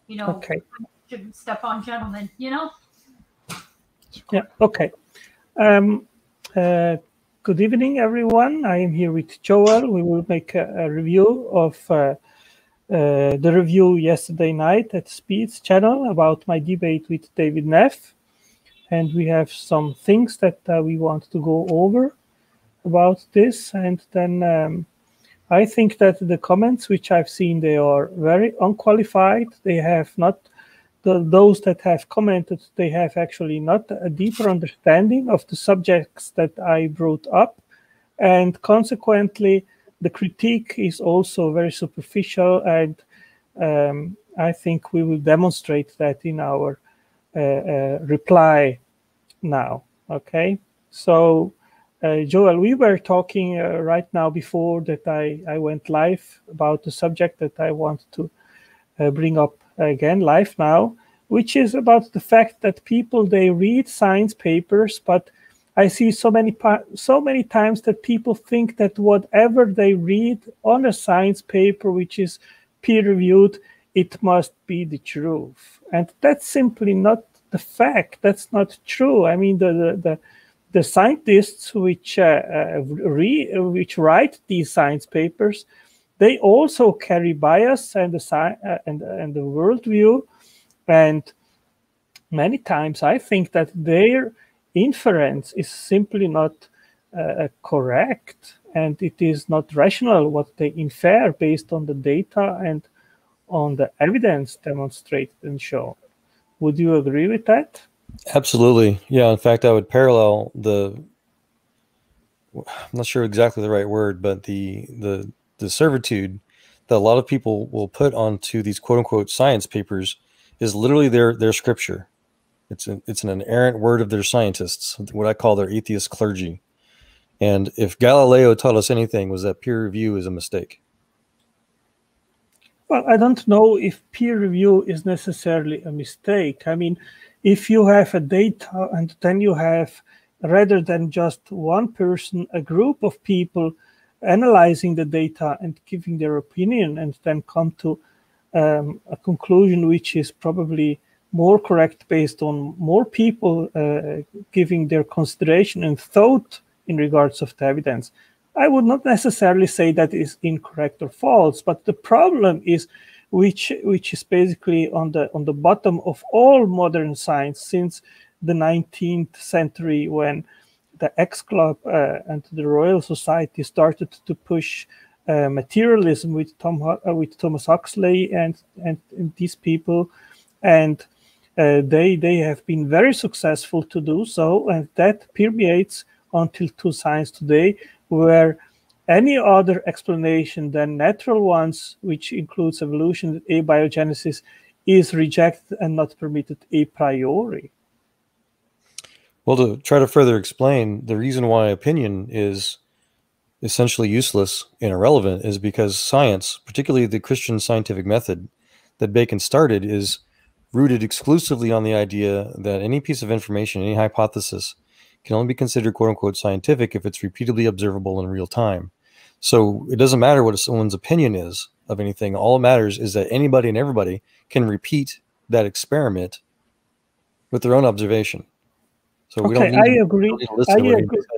you know, okay. shouldn't step on gentlemen, you know? Yeah, okay. Good evening, everyone. I am here with Joel. We will make a review of the review yesterday night at Speed's channel about my debate with David Neff. And we have some things that we want to go over about this. And then I think that the comments which I've seen, they are very unqualified. They have not, those that have commented, they have actually not a deeper understanding of the subjects that I brought up. And consequently, the critique is also very superficial. And I think we will demonstrate that in our reply now. Okay. So, Joel, we were talking right now before that I went live about the subject that I want to bring up again live now, which is about the fact that people, they read science papers, but I see so many times that people think that whatever they read on a science paper, which is peer-reviewed, it must be the truth. And that's simply not the fact. That's not true. I mean, the scientists which write these science papers, they also carry bias and the worldview, and many times I think that their inference is simply not correct, and it is not rational what they infer based on the data and on the evidence demonstrated and shown. Would you agree with that? Absolutely. Yeah. In fact, I would parallel I'm not sure exactly the right word, but the servitude that a lot of people will put onto these quote unquote science papers is literally their scripture. It's an inerrant word of their scientists, what I call their atheist clergy. And if Galileo taught us anything, was that peer review is a mistake. Well, I don't know if peer review is necessarily a mistake. I mean, if you have a data and then you have, rather than just one person, a group of people analyzing the data and giving their opinion, and then come to a conclusion which is probably more correct based on more people giving their consideration and thought in regards of the evidence, I would not necessarily say that is incorrect or false, but the problem is which is basically on the bottom of all modern science since the 19th century, when the X Club and the Royal Society started to push materialism with Thomas Huxley and these people, and they have been very successful to do so, and that permeates until to science today, where any other explanation than natural ones, which includes evolution, abiogenesis, is rejected and not permitted a priori. Well, to try to further explain, the reason why opinion is essentially useless and irrelevant is because science, particularly the Christian scientific method that Bacon started, is rooted exclusively on the idea that any piece of information, any hypothesis, can only be considered quote-unquote scientific if it's repeatedly observable in real time. So it doesn't matter what someone's opinion is of anything. All that matters is that anybody and everybody can repeat that experiment with their own observation. So we don't need I agree.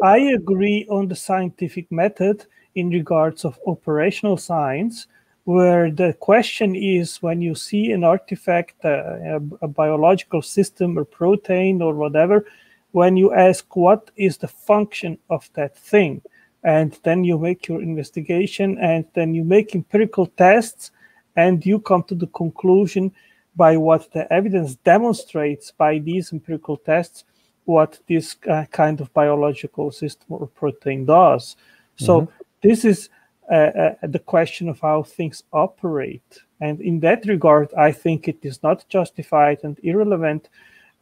I agree on the scientific method in regards of operational science, where the question is, when you see an artifact, a biological system or protein or whatever, when you ask what is the function of that thing, and then you make your investigation, and then you make empirical tests, and you come to the conclusion by what the evidence demonstrates by these empirical tests, what this kind of biological system or protein does. So this is the question of how things operate. And in that regard, I think it is not justified and irrelevant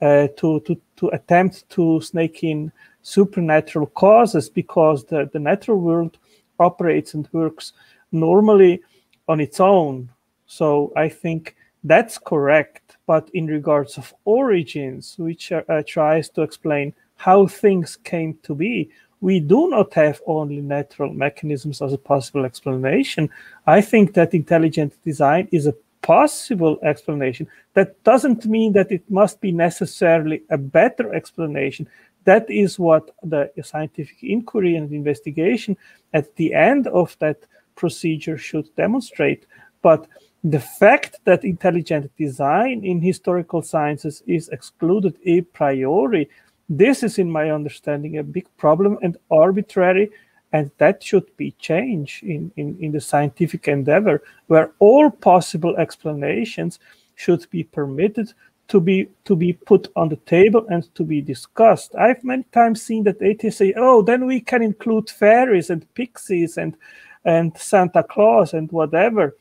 to attempt to snake in supernatural causes, because the natural world operates and works normally on its own. So I think that's correct. But in regards of origins, which tries to explain how things came to be, we do not have only natural mechanisms as a possible explanation. I think that intelligent design is a possible explanation. That doesn't mean that it must be necessarily a better explanation. That is what the scientific inquiry and investigation at the end of that procedure should demonstrate. But the fact that intelligent design in historical sciences is excluded a priori, this is, in my understanding, a big problem and arbitrary, and that should be changed in the scientific endeavor, where all possible explanations should be permitted to be put on the table and to be discussed. I've many times seen that atheists say, oh, then we can include fairies and pixies and Santa Claus and whatever.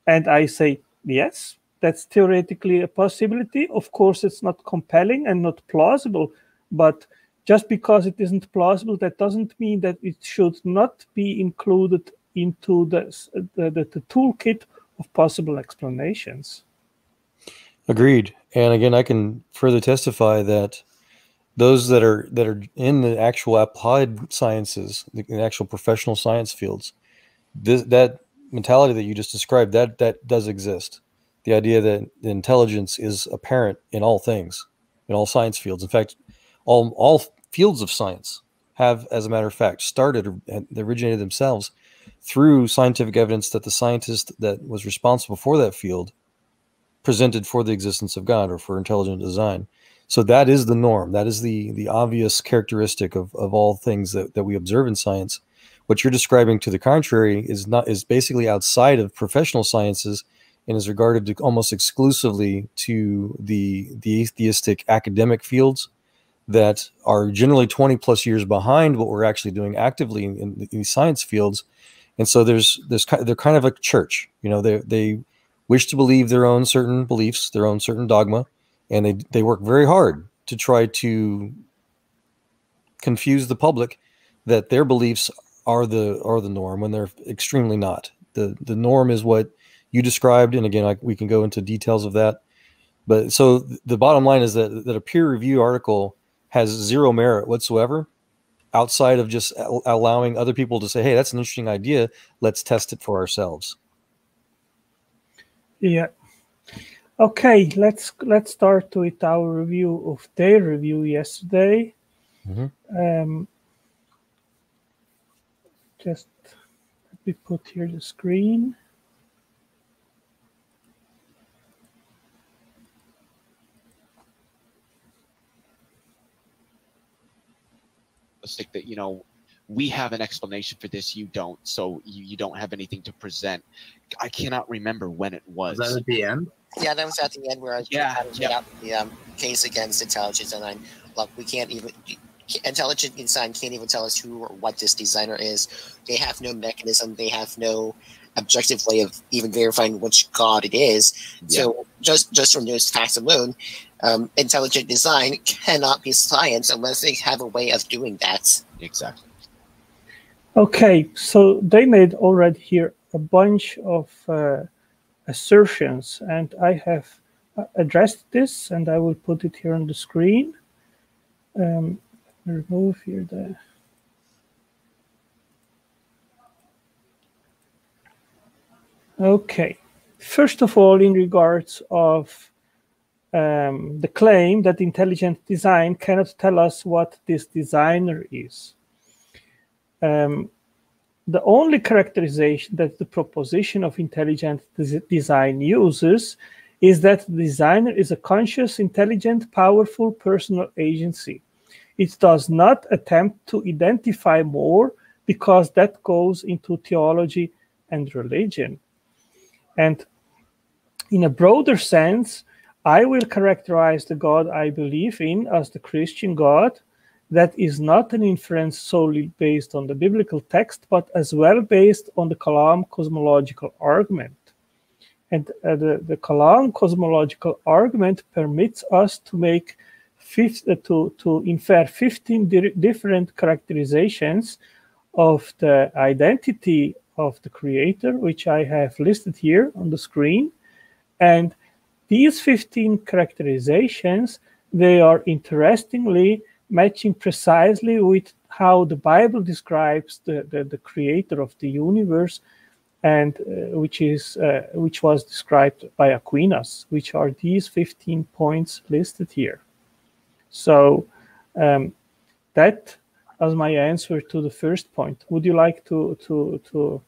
And I say, yes, that's theoretically a possibility. Of course, it's not compelling and not plausible, but just because it isn't plausible, that doesn't mean that it should not be included into the toolkit of possible explanations. Agreed. And again, I can further testify that those that are in the actual applied sciences, the actual professional science fields, that mentality that you just described, that does exist. The idea that the intelligence is apparent in all things, in all science fields. In fact, all fields of science have, as a matter of fact, started and originated themselves through scientific evidence that the scientist that was responsible for that field presented for the existence of God or for intelligent design. So that is the norm. That is the obvious characteristic of all things that we observe in science. What you're describing to the contrary is basically outside of professional sciences and is regarded to almost exclusively to the atheistic academic fields that are generally 20 plus years behind what we're actually doing actively in these science fields. And so they're kind of a church, you know, they wish to believe their own certain beliefs, their own certain dogma, and they work very hard to try to confuse the public that their beliefs are the norm when they're extremely not. The norm is what you described, and again, we can go into details of that. But so the bottom line is that a peer review article has zero merit whatsoever, outside of just allowing other people to say, "Hey, that's an interesting idea. Let's test it for ourselves." Yeah. Okay, let's start with our review of their review yesterday. Mm-hmm. Just let me put here the screen. That, you know, we have an explanation for this, you don't, so you don't have anything to present. I cannot remember when it was. Was that at the end? Yeah, that was at the end where I laid out the case against intelligent design. Look, we can't even intelligent design can't even tell us who or what this designer is. They have no mechanism. They have no objective way of even verifying which god it is. Yeah. So just from those facts alone, intelligent design cannot be science unless they have a way of doing that. Exactly. Okay, so they made already here a bunch of assertions, and I have addressed this, and I will put it here on the screen. Remove here the... Okay, first of all, in regards of the claim that intelligent design cannot tell us what this designer is. The only characterization that the proposition of intelligent design uses is that the designer is a conscious, intelligent, powerful personal agency. It does not attempt to identify more because that goes into theology and religion. And in a broader sense, I will characterize the God I believe in as the Christian God that is not an inference solely based on the biblical text, but as well based on the Kalam cosmological argument. And the Kalam cosmological argument permits us to make to infer 15 different characterizations of the identity of the creator, which I have listed here on the screen. And these 15 characterizations, they are interestingly matching precisely with how the Bible describes the creator of the universe and which was described by Aquinas, which are these 15 points listed here. So that was my answer to the first point. Would you like to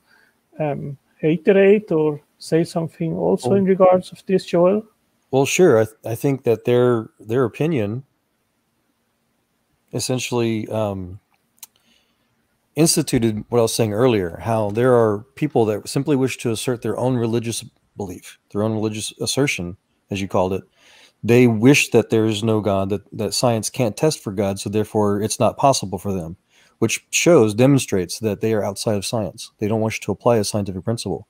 reiterate or say something also in regards of this, Joel? Well, sure. I think that their opinion essentially instituted what I was saying earlier, how there are people that simply wish to assert their own religious belief, their own religious assertion, as you called it. They wish that there is no God, that science can't test for God, so therefore it's not possible for them, which demonstrates that they are outside of science. They don't wish to apply a scientific principle.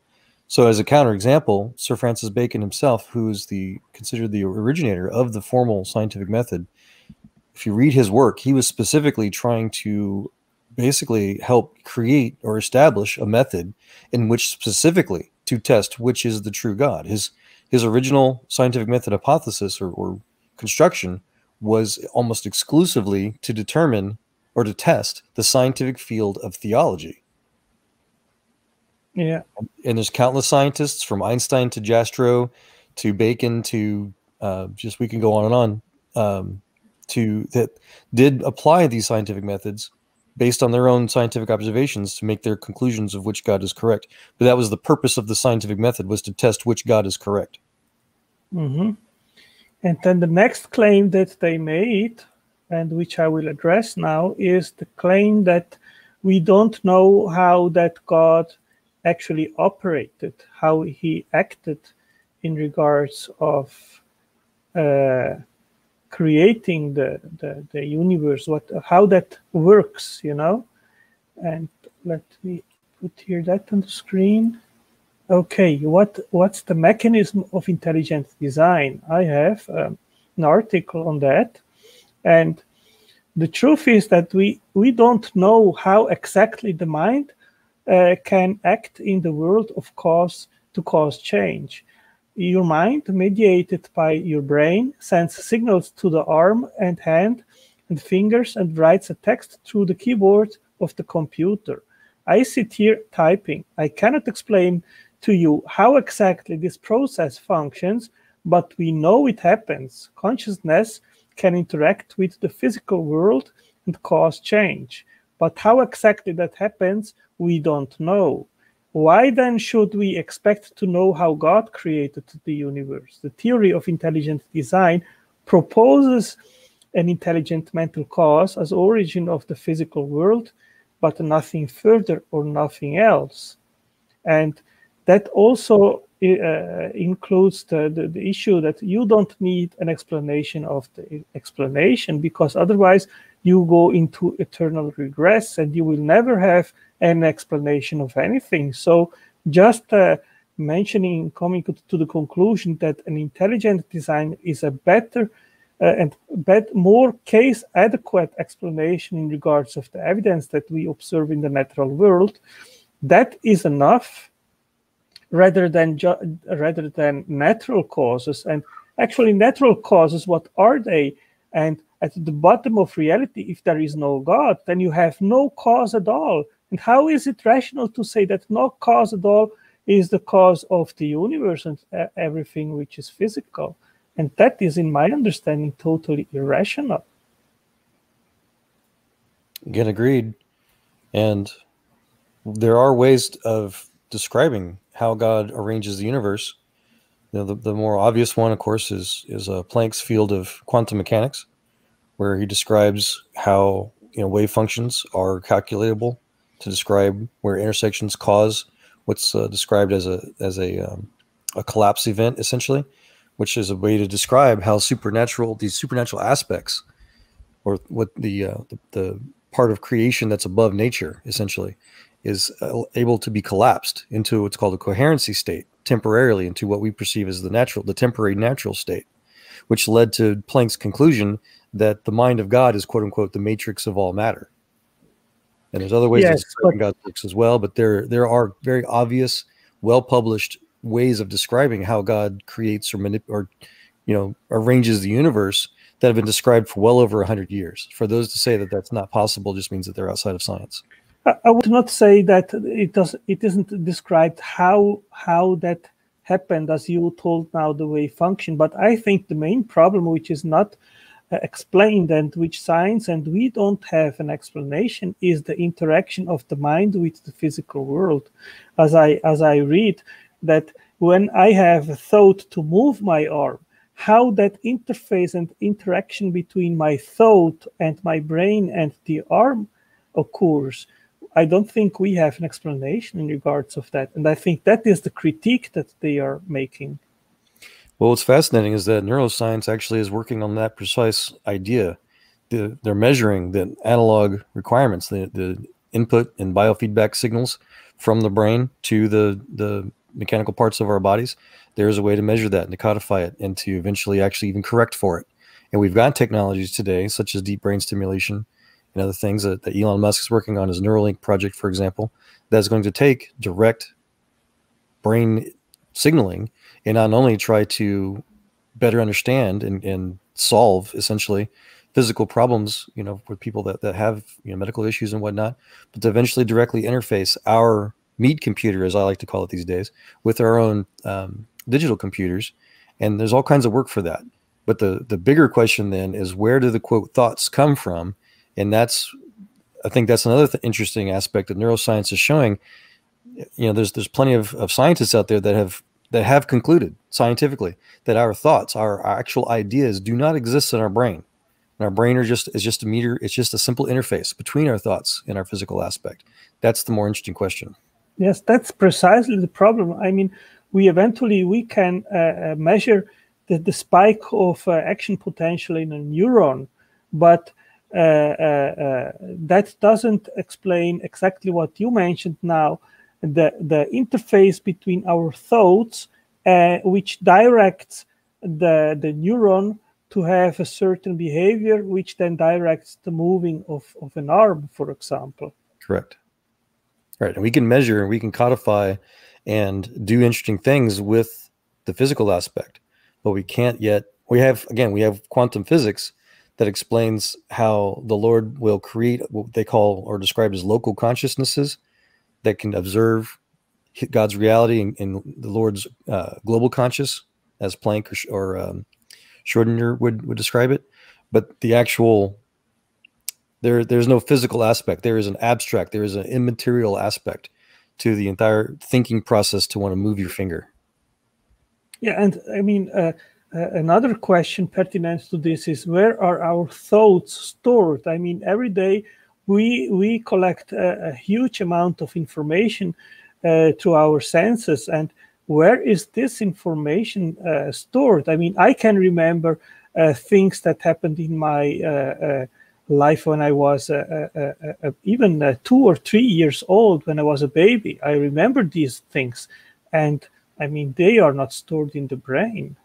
So as a counterexample, Sir Francis Bacon himself, who is considered the originator of the formal scientific method, if you read his work, he was specifically trying to basically help create or establish a method in which specifically to test which is the true God. His original scientific method hypothesis or construction was almost exclusively to determine or to test the scientific field of theology. Yeah. And there's countless scientists, from Einstein to Jastrow to Bacon to we can go on and on, that did apply these scientific methods based on their own scientific observations to make their conclusions of which God is correct. But that was the purpose of the scientific method, was to test which God is correct. Mm-hmm. And then the next claim that they made, and which I will address now, is the claim that we don't know how that God actually operated, how he acted in regards of creating the universe, how that works, you know. And let me put here that on the screen. Okay, what's the mechanism of intelligent design? I have an article on that, and the truth is that we don't know how exactly the mind can act in the world of cause to cause change. Your mind, mediated by your brain, sends signals to the arm and hand and fingers and writes a text through the keyboard of the computer. I sit here typing. I cannot explain to you how exactly this process functions, but we know it happens. Consciousness can interact with the physical world and cause change. But how exactly that happens, we don't know. Why then should we expect to know how God created the universe? The theory of intelligent design proposes an intelligent mental cause as origin of the physical world, but nothing further or nothing else. And that also includes the issue that you don't need an explanation of the explanation, because otherwise you go into eternal regress and you will never have an explanation of anything. So just coming to the conclusion that an intelligent design is a better and more case adequate explanation in regards of the evidence that we observe in the natural world, that is enough, rather than natural causes. And actually natural causes, what are they? And at the bottom of reality, if there is no God, then you have no cause at all. And how is it rational to say that no cause at all is the cause of the universe and everything which is physical? And that is, in my understanding, totally irrational. Again, agreed. And there are ways of describing how God arranges the universe. You know, the more obvious one, of course, is Planck's field of quantum mechanics, where he describes how wave functions are calculatable to describe where intersections cause what's described as a collapse event, essentially, which is a way to describe how these supernatural aspects, or what the part of creation that's above nature, essentially, is able to be collapsed into what's called a coherency state, temporarily, into what we perceive as the temporary natural state, which led to Planck's conclusion that the mind of God is, quote unquote, the matrix of all matter. And there's other ways of describing God's works as well, but there are very obvious, well-published ways of describing how God creates or arranges the universe that have been described for well over 100 years. For those to say that that's not possible just means that they're outside of science. I would not say that it isn't described how that happened, as you told now the way function. But I think the main problem, which is not explained and which science and we don't have an explanation, is the interaction of the mind with the physical world. As I read that when I have a thought to move my arm, how that interface and interaction between my thought and my brain and the arm occurs, I don't think we have an explanation in regards of that. And I think that is the critique that they are making. Well, what's fascinating is that neuroscience actually is working on that precise idea. They're measuring the analog requirements, the input and biofeedback signals from the brain to the mechanical parts of our bodies. There's a way to measure that and to codify it and to eventually actually even correct for it. And we've got technologies today, such as deep brain stimulation and other things that Elon Musk is working on, his Neuralink project, for example, that's going to take direct brain signaling and not only try to better understand and solve essentially physical problems, with people that have medical issues and whatnot, but to eventually directly interface our meat computer, as I like to call it these days, with our own digital computers. And there's all kinds of work for that. But the bigger question then is, where do the quote thoughts come from? And I think that's another interesting aspect that neuroscience is showing. There's plenty of scientists out there that have concluded scientifically that our thoughts, our actual ideas, do not exist in our brain. And our brain is just a meter. It's just a simple interface between our thoughts and our physical aspect. That's the more interesting question. Yes, that's precisely the problem. I mean, we can measure the spike of action potential in a neuron, but that doesn't explain exactly what you mentioned now, the interface between our thoughts, which directs the neuron to have a certain behavior, which then directs the moving of an arm, for example. Correct. Right. And we can measure and we can codify and do interesting things with the physical aspect, but we can't yet. We have quantum physics that explains how the Lord will create what they call or describe as local consciousnesses that can observe God's reality in the Lord's global conscious, as Planck or Schrodinger would describe it. But the actual there's no physical aspect. There is an abstract. There is an immaterial aspect to the entire thinking process to want to move your finger. Yeah, and I mean, another question pertinent to this is, where are our thoughts stored? I mean, every day we collect a huge amount of information through our senses, and where is this information stored? I mean, I can remember things that happened in my life when I was even 2 or 3 years old, when I was a baby. I remember these things, and I mean, they are not stored in the brain.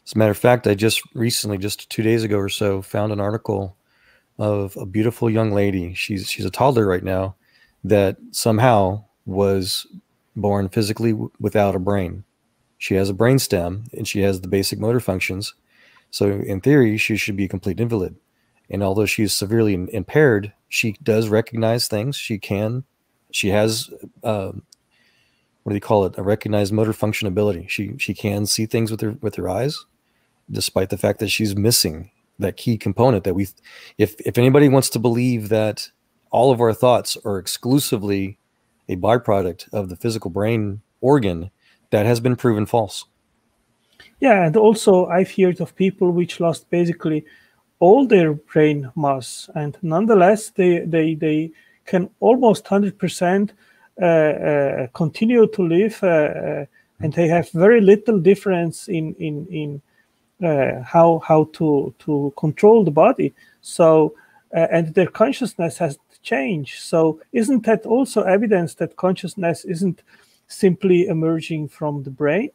As a matter of fact, I just recently, just 2 days ago or so, found an article of a beautiful young lady. She's a toddler right now that somehow was born physically without a brain. She has a brain stem and she has the basic motor functions. So in theory, she should be a complete invalid. And although she's severely impaired, she does recognize things. She has, what do you call it? A recognized motor function ability. She can see things with her eyes, despite the fact that she's missing that key component that if anybody wants to believe that all of our thoughts are exclusively a byproduct of the physical brain organ, that has been proven false. Yeah, and also I've heard of people which lost basically all their brain mass, and nonetheless they can almost 100% continue to live, and they have very little difference in how to control the body. So and their consciousness has changed. So isn't that also evidence that consciousness isn't simply emerging from the brain?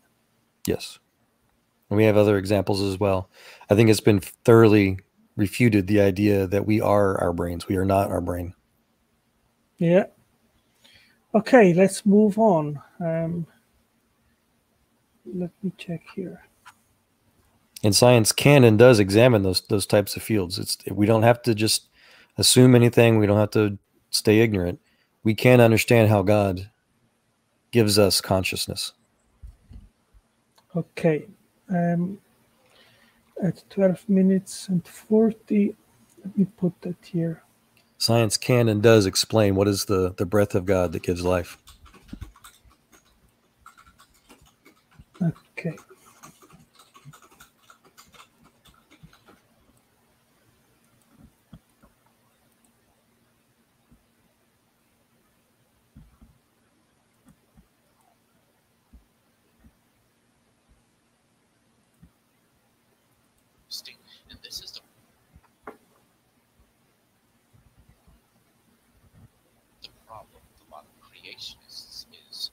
Yes. And we have other examples as well. I think it's been thoroughly refuted, the idea that we are our brains. We are not our brain. Yeah. Okay, let's move on. Let me check here. And science can and does examine those types of fields. We don't have to just assume anything. We don't have to stay ignorant, we can't understand how God gives us consciousness. Okay. At 12 minutes and 40, let me put that here. Science can and does explain what is the breath of God that gives life. Okay. And this is the problem with a lot of creationists is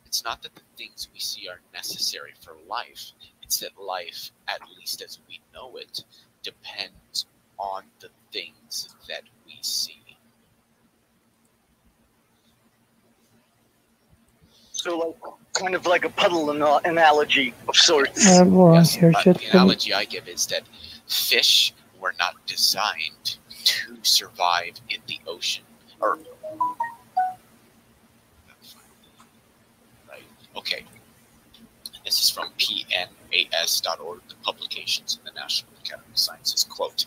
it's not that the things we see are necessary for life, it's that life, at least as we know it, depends on the things that we see. So, like, kind of like a puddle analogy of sorts. Yes, the analogy I give is that fish were not designed to survive in the ocean. Or, right, okay. This is from pnas.org, the publications in the National Academy of Sciences. Quote,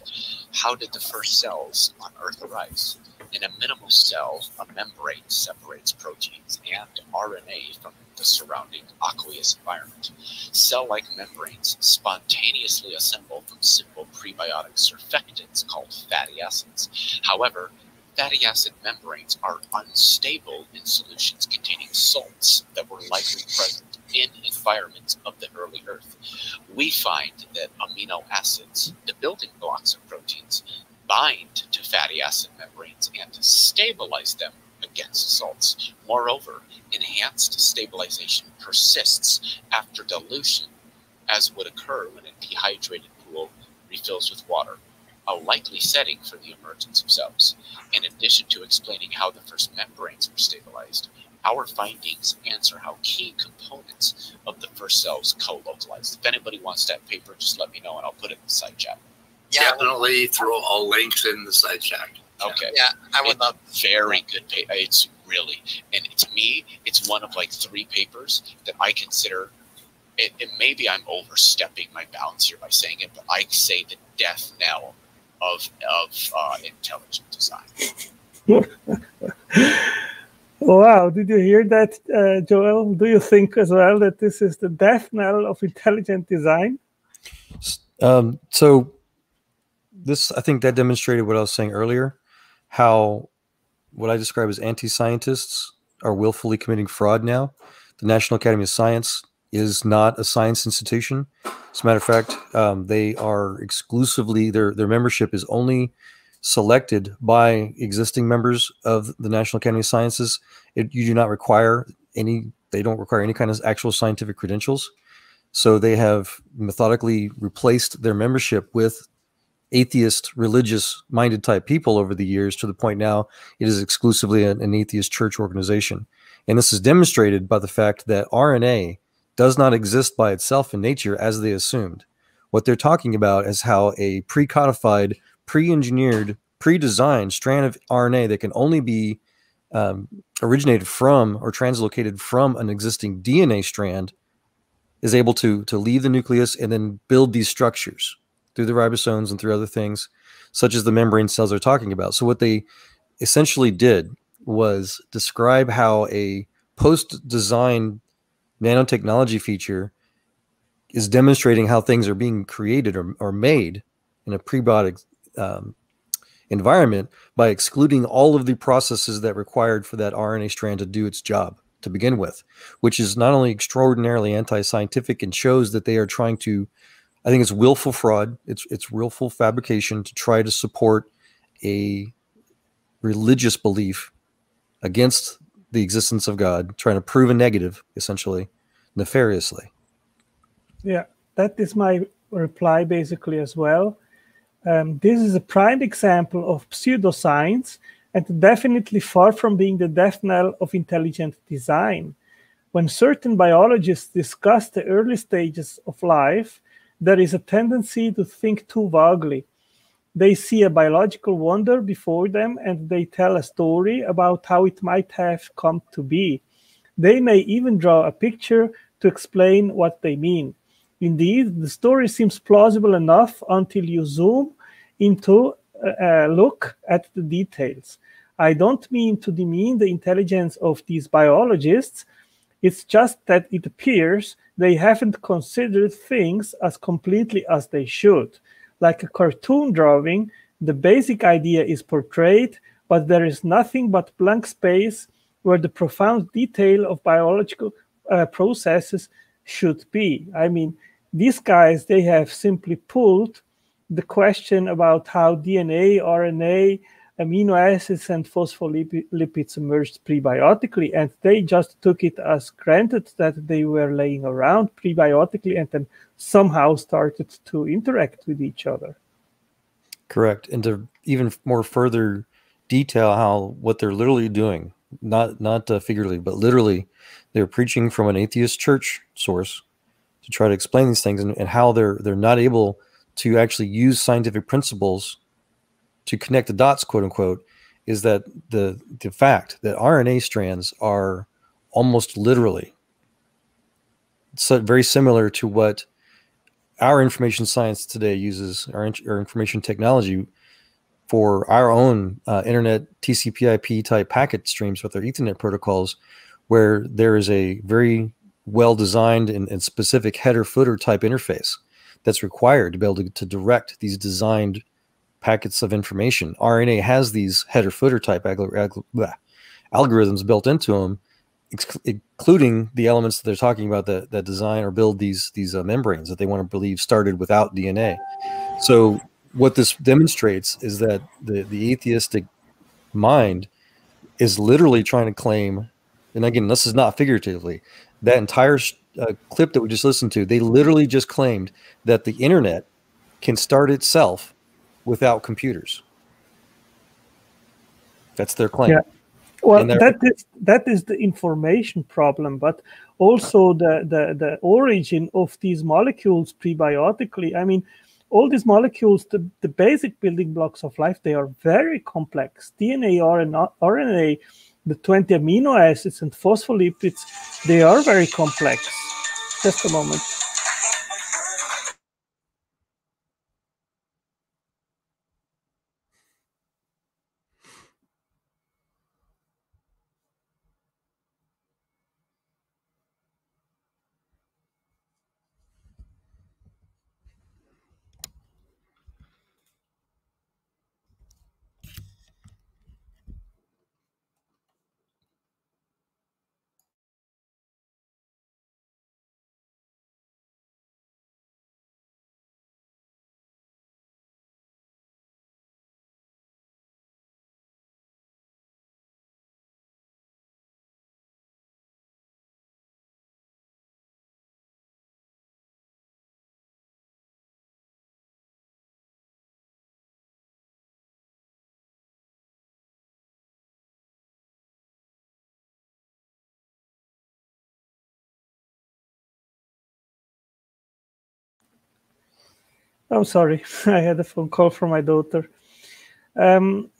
how did the first cells on Earth arise? In a minimal cell, a membrane separates proteins and RNA from the surrounding aqueous environment. Cell-like membranes spontaneously assemble from simple prebiotic surfactants called fatty acids. However, fatty acid membranes are unstable in solutions containing salts that were likely present in environments of the early Earth. We find that amino acids, the building blocks of proteins, bind to fatty acid membranes and stabilize them against salts. Moreover, enhanced stabilization persists after dilution, as would occur when a dehydrated pool refills with water, a likely setting for the emergence of cells. In addition to explaining how the first membranes were stabilized, our findings answer how key components of the first cells co-localized. If anybody wants that paper, just let me know and I'll put it in the side chat. Yeah, definitely throw all links in the side chat. Okay. Yeah, I would love. Very good paper. It's really, and to me, it's one of like 3 papers that I consider. It maybe I'm overstepping my bounds here by saying it, but I say the death knell of intelligent design. Wow, did you hear that, Joel? Do you think as well that this is the death knell of intelligent design? So this, I think that demonstrated what I was saying earlier, how what I describe as anti-scientists are willfully committing fraud now. The National Academy of Science is not a science institution. As a matter of fact, they are exclusively, their membership is only selected by existing members of the National Academy of Sciences. You do not require they don't require any kind of actual scientific credentials. So they have methodically replaced their membership with atheist, religious-minded type people over the years, to the point now it is exclusively an atheist church organization. And this is demonstrated by the fact that RNA does not exist by itself in nature as they assumed. What they're talking about is how a pre-codified, pre-engineered, pre-designed strand of RNA that can only be originated from or translocated from an existing DNA strand is able to leave the nucleus and then build these structures through the ribosomes and through other things, such as the membrane cells are talking about. So what they essentially did was describe how a post-designed nanotechnology feature is demonstrating how things are being created or made in a prebiotic environment by excluding all of the processes that required for that RNA strand to do its job to begin with, which is not only extraordinarily anti-scientific and shows that they are trying to, I think it's willful fraud, it's willful fabrication to try to support a religious belief against the existence of God, trying to prove a negative, essentially, nefariously. Yeah, that is my reply basically as well. This is a prime example of pseudoscience and definitely far from being the death knell of intelligent design. When certain biologists discuss the early stages of life, there is a tendency to think too vaguely. They see a biological wonder before them, and they tell a story about how it might have come to be. They may even draw a picture to explain what they mean. Indeed, the story seems plausible enough until you zoom into a look at the details. I don't mean to demean the intelligence of these biologists. It's just that it appears they haven't considered things as completely as they should. Like a cartoon drawing, the basic idea is portrayed, but there is nothing but blank space where the profound detail of biological processes should be. I mean, these guys, they have simply pulled the question about how DNA, RNA, amino acids, and phospholipids emerged prebiotically, and they just took it as granted that they were laying around prebiotically and then somehow started to interact with each other. Correct. And to even more further detail how what they're literally doing, not figuratively, but literally, they're preaching from an atheist church source to try to explain these things, and how they're not able to actually use scientific principles to connect the dots, quote unquote, is that the fact that RNA strands are almost literally so very similar to what our information science today uses, our information technology, for our own internet TCP/IP type packet streams with our Ethernet protocols, where there is a very well designed and specific header footer type interface that's required to be able to direct these designed packets of information. RNA has these header footer type algorithms built into them, including the elements that they're talking about that design or build these membranes that they want to believe started without DNA. So what this demonstrates is that the atheistic mind is literally trying to claim, and again, this is not figuratively, that entire clip that we just listened to, they literally just claimed that the internet can start itself without computers. That's their claim. Yeah. Well, that is the information problem, but also the origin of these molecules prebiotically. I mean, all these molecules, the basic building blocks of life, they are very complex. DNA, RNA, the 20 amino acids and phospholipids, they are very complex. Just a moment. I'm sorry, I had a phone call from my daughter. Can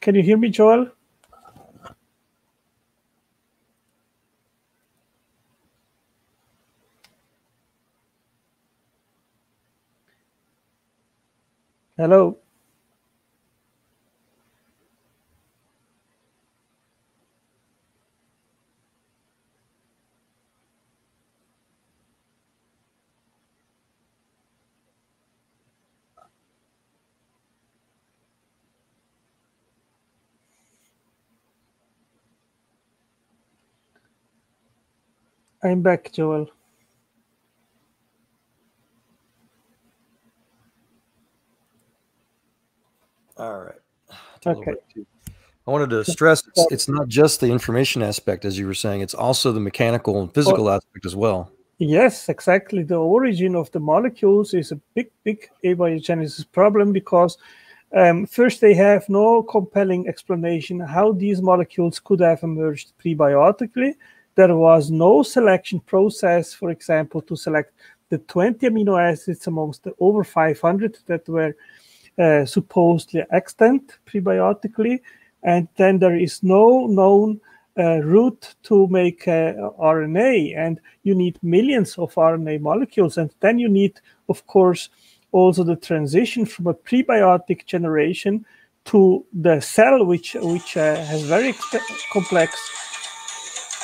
you hear me, Joel? Hello? I'm back, Joel. All right. Okay. I wanted to stress it's not just the information aspect, as you were saying, it's also the mechanical and physical aspect as well. Yes, exactly. The origin of the molecules is a big abiogenesis problem, because first, they have no compelling explanation how these molecules could have emerged prebiotically. There was no selection process, for example, to select the 20 amino acids amongst the over 500 that were supposedly extant prebiotically, and then there is no known route to make RNA, and you need millions of RNA molecules, and then you need, of course, also the transition from a prebiotic generation to the cell, which has very complex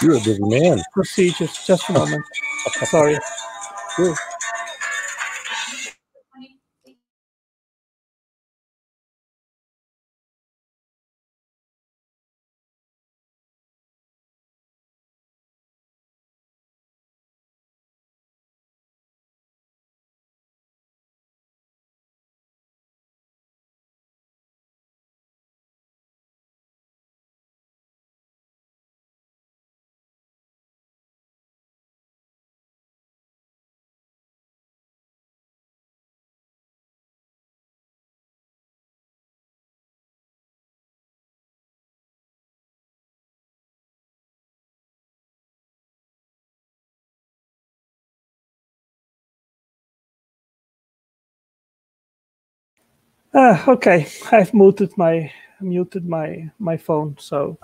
You're a busy man. procedures. Just a moment. Sorry. Sure. Okay, I've muted my phone, so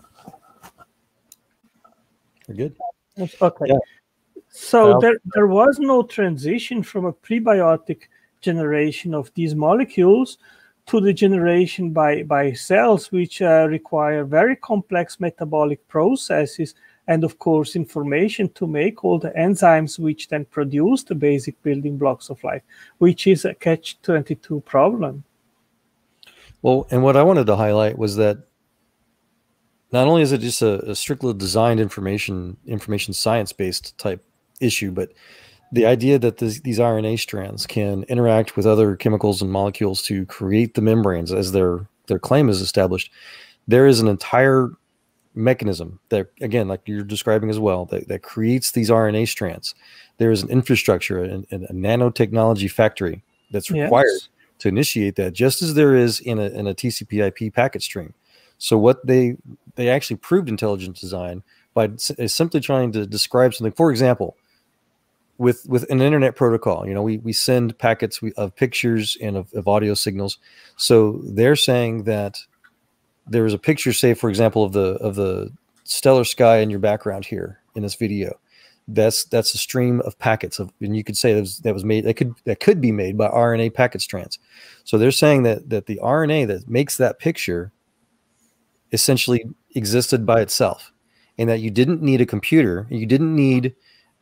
You're good. okay. Yeah. So there was no transition from a prebiotic generation of these molecules to the generation by cells, which require very complex metabolic processes and, of course, information to make all the enzymes which then produce the basic building blocks of life, which is a catch-22 problem. Well, and what I wanted to highlight was that not only is it just a strictly designed information science-based type issue, but the idea that these RNA strands can interact with other chemicals and molecules to create the membranes, as their claim is established. There is an entire mechanism that, again, like you're describing as well, that creates these RNA strands. There is an infrastructure, a nanotechnology factory that's required to initiate that, just as there is in a TCP/IP packet stream. So what they actually proved intelligent design by simply trying to describe something. For example, with an internet protocol, we send packets of pictures and of audio signals. So they're saying that there is a picture, say, for example, of the stellar sky in your background here in this video. That's a stream of packets and you could say that could be made by RNA packet strands. So they're saying that the RNA that makes that picture essentially existed by itself, and that you didn't need a computer, you didn't need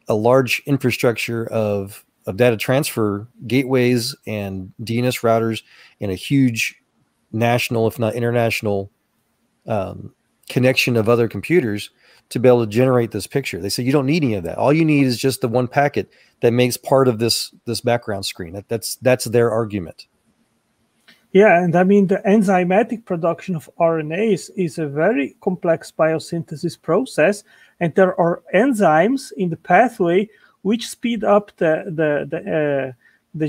a large infrastructure of data transfer gateways and DNS routers and a huge national, if not international, connection of other computers to be able to generate this picture. They say you don't need any of that. All you need is just the one packet that makes part of this background screen. That's their argument. Yeah, and I mean the enzymatic production of RNAs is a very complex biosynthesis process, and there are enzymes in the pathway which speed up the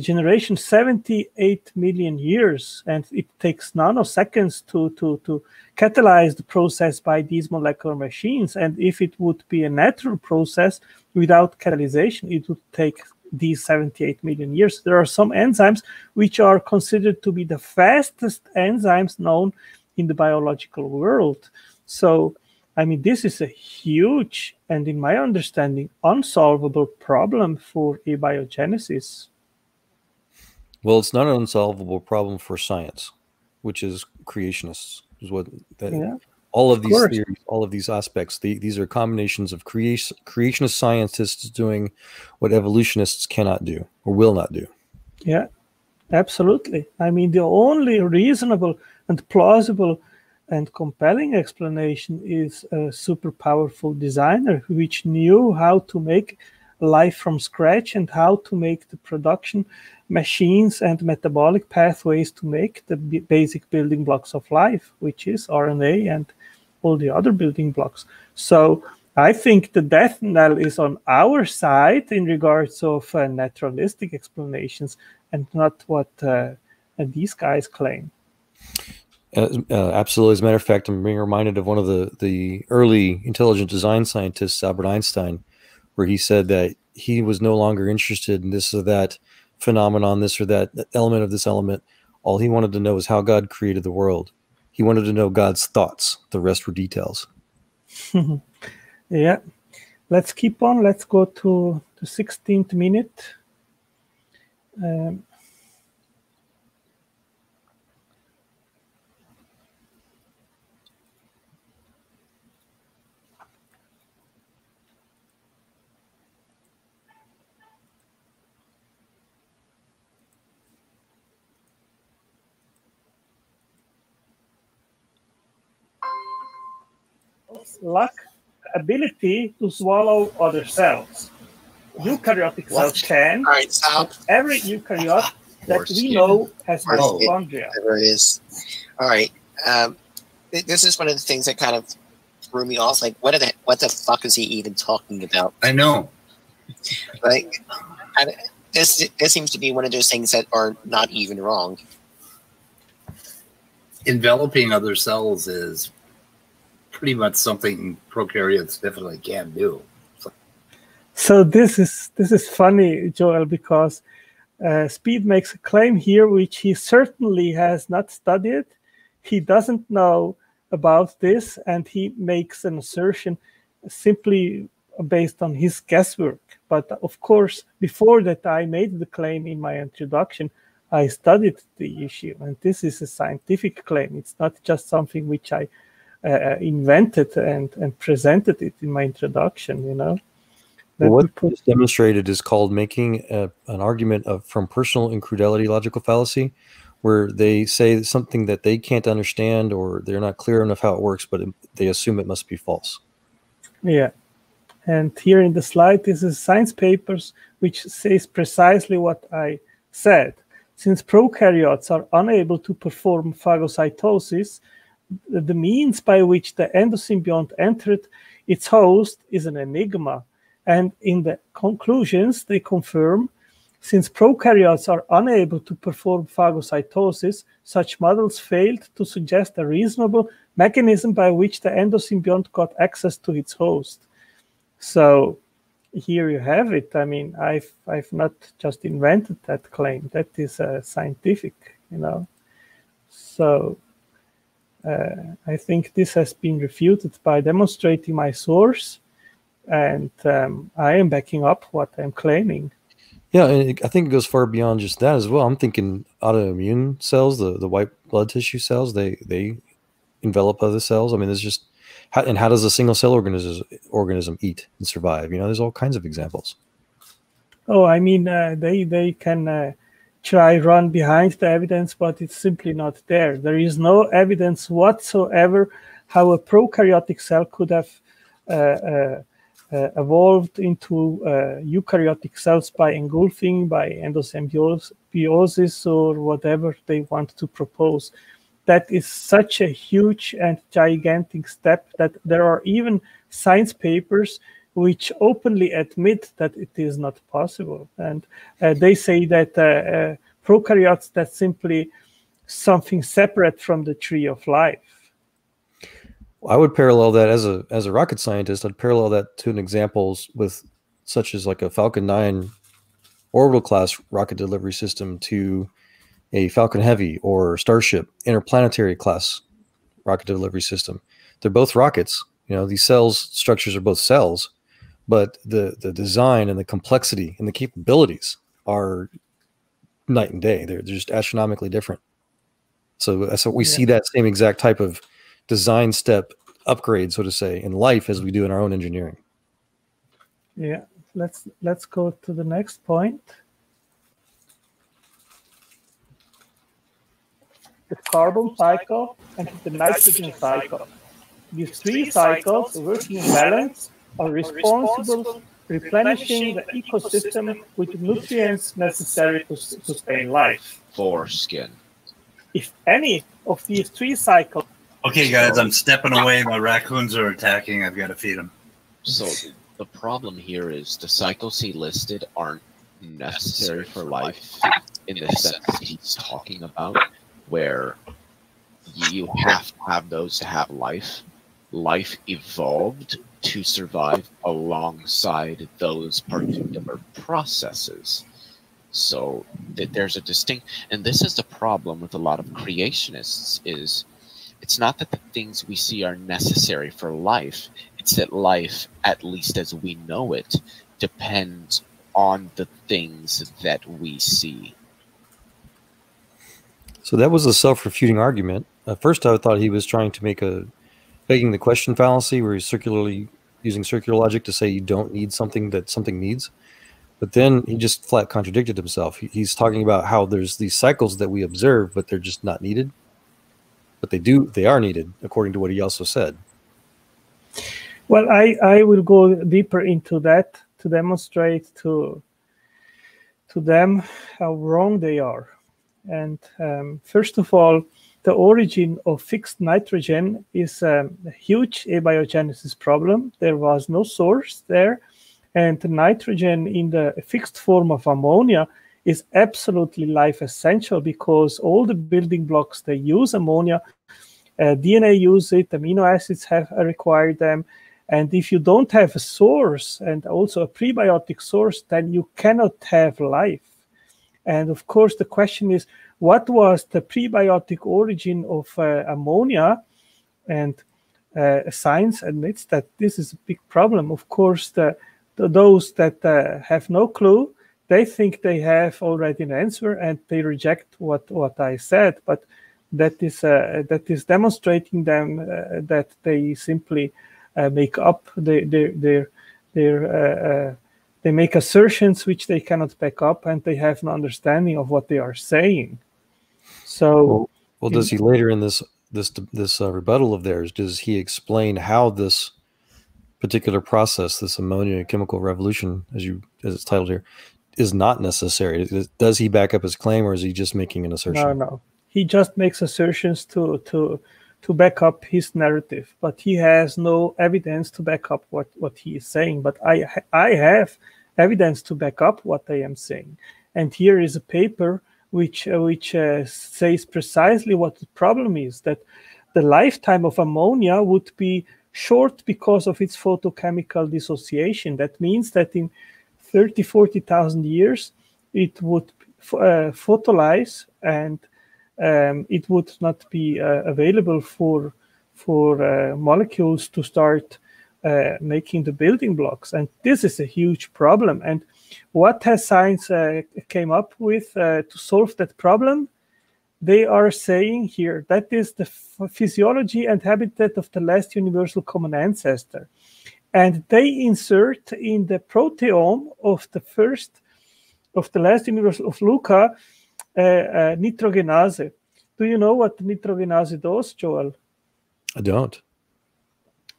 generation 78 million years, and it takes nanoseconds to catalyze the process by these molecular machines. And if it would be a natural process without catalyzation, it would take these 78 million years. There are some enzymes which are considered to be the fastest enzymes known in the biological world. So, I mean, this is a huge and, in my understanding, unsolvable problem for abiogenesis. Well, it's not an unsolvable problem for science, which is creationists, is what that. All of these theories, all of these aspects, these are combinations of creationist scientists doing what evolutionists cannot do or will not do. Yeah, absolutely. I mean, the only reasonable and plausible and compelling explanation is a super powerful designer which knew how to make life from scratch and how to make the production machines and metabolic pathways to make the basic building blocks of life, which is RNA and all the other building blocks. So I think the death knell is on our side in regards of naturalistic explanations and not what these guys claim. Absolutely. As a matter of fact, I'm being reminded of one of the early intelligent design scientists, Albert Einstein, where he said that he was no longer interested in this or that phenomenon, this or that element of this element. All he wanted to know is how God created the world. He wanted to know God's thoughts. The rest were details. Yeah. Let's keep on. Let's go to the 16th minute. Lack ability to swallow other cells. Eukaryotic cells can. All right, stop. Every eukaryote that we know has mitochondria. Whatever it is. All right. This is one of the things that kind of threw me off. Like, what the fuck is he even talking about? I know. Like, this seems to be one of those things that are not even wrong. Enveloping other cells is pretty much something prokaryotes definitely can't do. So this is funny, Joel, because Speed makes a claim here which he certainly has not studied. He doesn't know about this, and he makes an assertion simply based on his guesswork. But of course, before that I made the claim in my introduction, I studied the issue, and this is a scientific claim. It's not just something which I invented and presented it in my introduction, you know. Well, what is demonstrated is called making an argument from personal incredulity logical fallacy, where they say something that they can't understand or they're not clear enough how it works, but they assume it must be false. Yeah. And here in the slide, this is science papers, which says precisely what I said. Since prokaryotes are unable to perform phagocytosis, the means by which the endosymbiont entered its host is an enigma. And in the conclusions, they confirm, since prokaryotes are unable to perform phagocytosis, such models failed to suggest a reasonable mechanism by which the endosymbiont got access to its host. So here you have it. I mean, I've not just invented that claim. That is scientific, you know. So I think this has been refuted by demonstrating my source, and I am backing up what I'm claiming. Yeah, and I think it goes far beyond just that as well. I'm thinking autoimmune cells, the white blood tissue cells, they envelop other cells. I mean, there's just how does a single cell organism eat and survive? You know, there's all kinds of examples. Oh, I mean, they can try run behind the evidence, but it's simply not there. There is no evidence whatsoever how a prokaryotic cell could have evolved into eukaryotic cells by engulfing, by endosymbiosis, or whatever they want to propose. That is such a huge and gigantic step that there are even science papers which openly admit that it is not possible. And they say that prokaryotes, that's simply something separate from the tree of life. I would parallel that as a rocket scientist. I'd parallel that to an examples with such as like a Falcon 9 orbital class rocket delivery system to a Falcon Heavy or Starship interplanetary class rocket delivery system. They're both rockets. You know, these cells structures are both cells, but the design and the complexity and the capabilities are night and day. They're just astronomically different. So we see that same exact type of design step upgrade, so to say, in life as we do in our own engineering. Yeah, let's go to the next point. The carbon cycle and the nitrogen cycle. These three cycles, working in balance, are responsible for replenishing the ecosystem with the nutrients necessary to sustain life. Foreskin. If any of these three cycles... Okay, guys, I'm stepping away. My raccoons are attacking. I've got to feed them. So the problem here is the cycles he listed aren't necessary for life in the sense that he's talking about, where you have to have those to have life. life evolved to survive alongside those particular processes. So that there's a distinct, and this is the problem with a lot of creationists, is it's not that the things we see are necessary for life, it's that life, at least as we know it, depends on the things that we see. So that was a self-refuting argument. At first I thought he was trying to make a begging the question fallacy, where he's using circular logic to say you don't need something that something needs. But then he just flat contradicted himself. He's talking about how there's these cycles that we observe, but they're just not needed. But they are needed, according to what he also said. Well, I will go deeper into that to demonstrate to them how wrong they are. And first of all, the origin of fixed nitrogen is a huge abiogenesis problem. There was no source there. And the nitrogen in the fixed form of ammonia is absolutely life essential, because all the building blocks, they use ammonia. DNA use it, amino acids have required them. And if you don't have a source, and also a prebiotic source, then you cannot have life. And of course, the question is, what was the prebiotic origin of ammonia? And science admits that this is a big problem. Of course, those that have no clue, they think they have already an answer, and they reject what I said. But that is demonstrating them that they simply make up they make assertions which they cannot back up, and they have no understanding of what they are saying. So, well, does he later in this rebuttal of theirs, does he explain how this particular process, this ammonia chemical revolution, as it's titled here, is not necessary? Does he back up his claim, or is he just making an assertion? No. He just makes assertions to back up his narrative, but he has no evidence to back up what he is saying. But I have evidence to back up what I am saying. And here is a paper which says precisely what the problem is, that the lifetime of ammonia would be short because of its photochemical dissociation. That means that in 40,000 years, it would photolyze, and it would not be available for molecules to start making the building blocks. And this is a huge problem. And what has science came up with to solve that problem? They are saying here that is the physiology and habitat of the last universal common ancestor. And they insert in the proteome of the last universal of Luca nitrogenase. Do you know what nitrogenase does, Joel? I don't.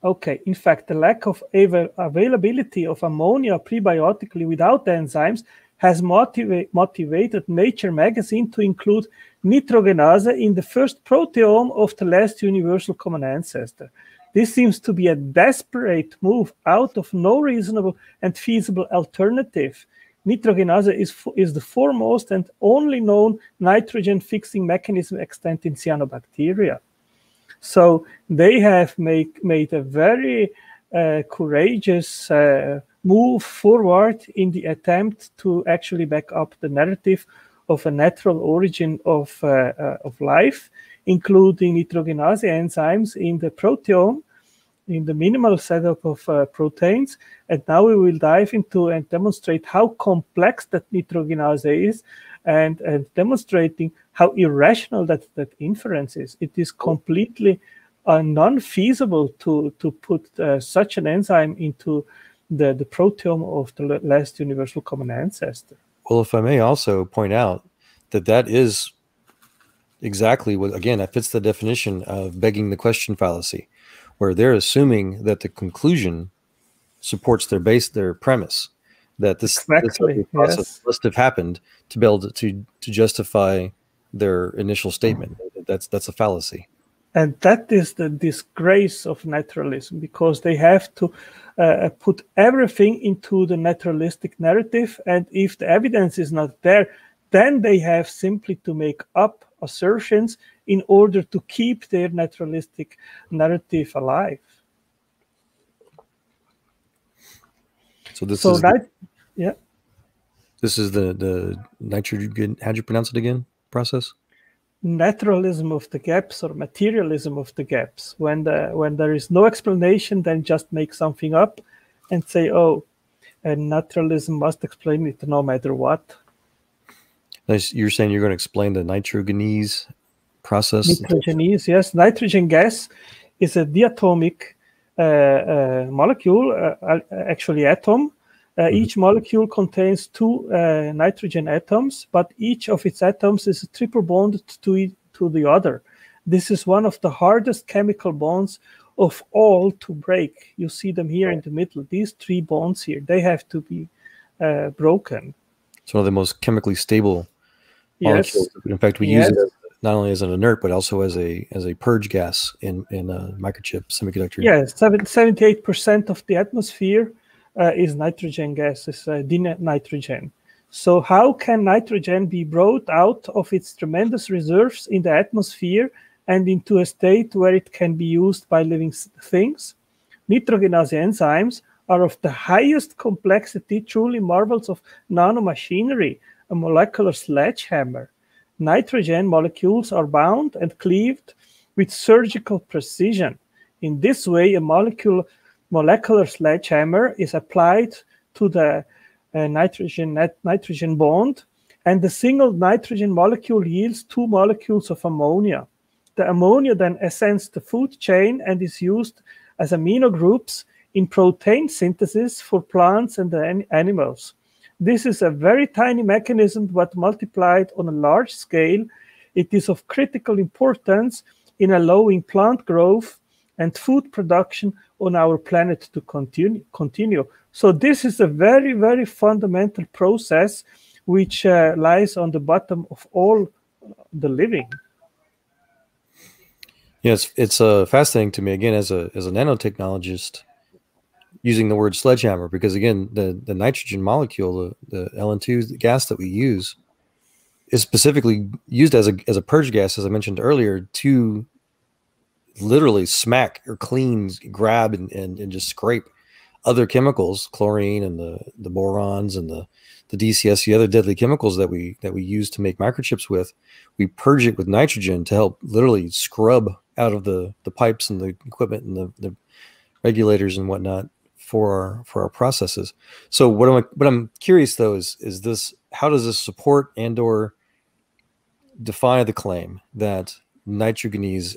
Okay, in fact, the lack of availability of ammonia prebiotically without enzymes has motivated Nature magazine to include nitrogenase in the first proteome of the last universal common ancestor. This seems to be a desperate move out of no reasonable and feasible alternative. Nitrogenase is the foremost and only known nitrogen-fixing mechanism extant in cyanobacteria. So they have made a very courageous move forward in the attempt to actually back up the narrative of a natural origin of life, including nitrogenase enzymes in the proteome, in the minimal setup of proteins. And now we will dive into and demonstrate how complex that nitrogenase is, and demonstrating how irrational that inference is. It is completely non-feasible to put such an enzyme into the proteome of the last universal common ancestor. Well, if I may also point out that is exactly what, again, that fits the definition of begging the question fallacy, where they're assuming that the conclusion supports their premise, that this process must have happened to be able to justify their initial statement. That's a fallacy. And that is the disgrace of naturalism, because they have to put everything into the naturalistic narrative. And if the evidence is not there, then they have simply to make up assertions in order to keep their naturalistic narrative alive. So this So is that, yeah. This is the nitrogen. How'd you pronounce it again? Process. Naturalism of the gaps or materialism of the gaps. When there is no explanation, then just make something up and say, oh, and naturalism must explain it no matter what. You're saying you're going to explain the nitrogenese process? Nitrogenese, yes. Nitrogen gas is a diatomic molecule, actually atom. Each molecule contains two nitrogen atoms, but each of its atoms is triple bonded to the other. This is one of the hardest chemical bonds of all to break. You see them here in the middle. These three bonds here, they have to be broken. It's one of the most chemically stable molecules. In fact, we use it not only as an inert, but also as a purge gas in microchip semiconductor. Yes, 78% of the atmosphere is nitrogen gas, is nitrogen. So how can nitrogen be brought out of its tremendous reserves in the atmosphere and into a state where it can be used by living things? Nitrogenase enzymes are of the highest complexity, truly marvels of nanomachinery, a molecular sledgehammer. Nitrogen molecules are bound and cleaved with surgical precision. In this way, a molecular sledgehammer is applied to the nitrogen bond, and the single nitrogen molecule yields two molecules of ammonia. The ammonia then ascends the food chain and is used as amino groups in protein synthesis for plants and animals. This is a very tiny mechanism, but multiplied on a large scale, it is of critical importance in allowing plant growth and food production on our planet to continue. So this is a very, very fundamental process which lies on the bottom of all the living. Yes, it's fascinating to me, again, as a nanotechnologist, using the word sledgehammer, because again, the nitrogen molecule, the LN2 the gas that we use, is specifically used as a purge gas, as I mentioned earlier, to literally smack or clean, grab and just scrape other chemicals, chlorine and the borons and the DCS, the other deadly chemicals that we use to make microchips with. We purge it with nitrogen to help literally scrub out of the pipes and the equipment and the regulators and whatnot for our processes. So what I'm curious though is this: how does this support and/or defy the claim that nitrogenese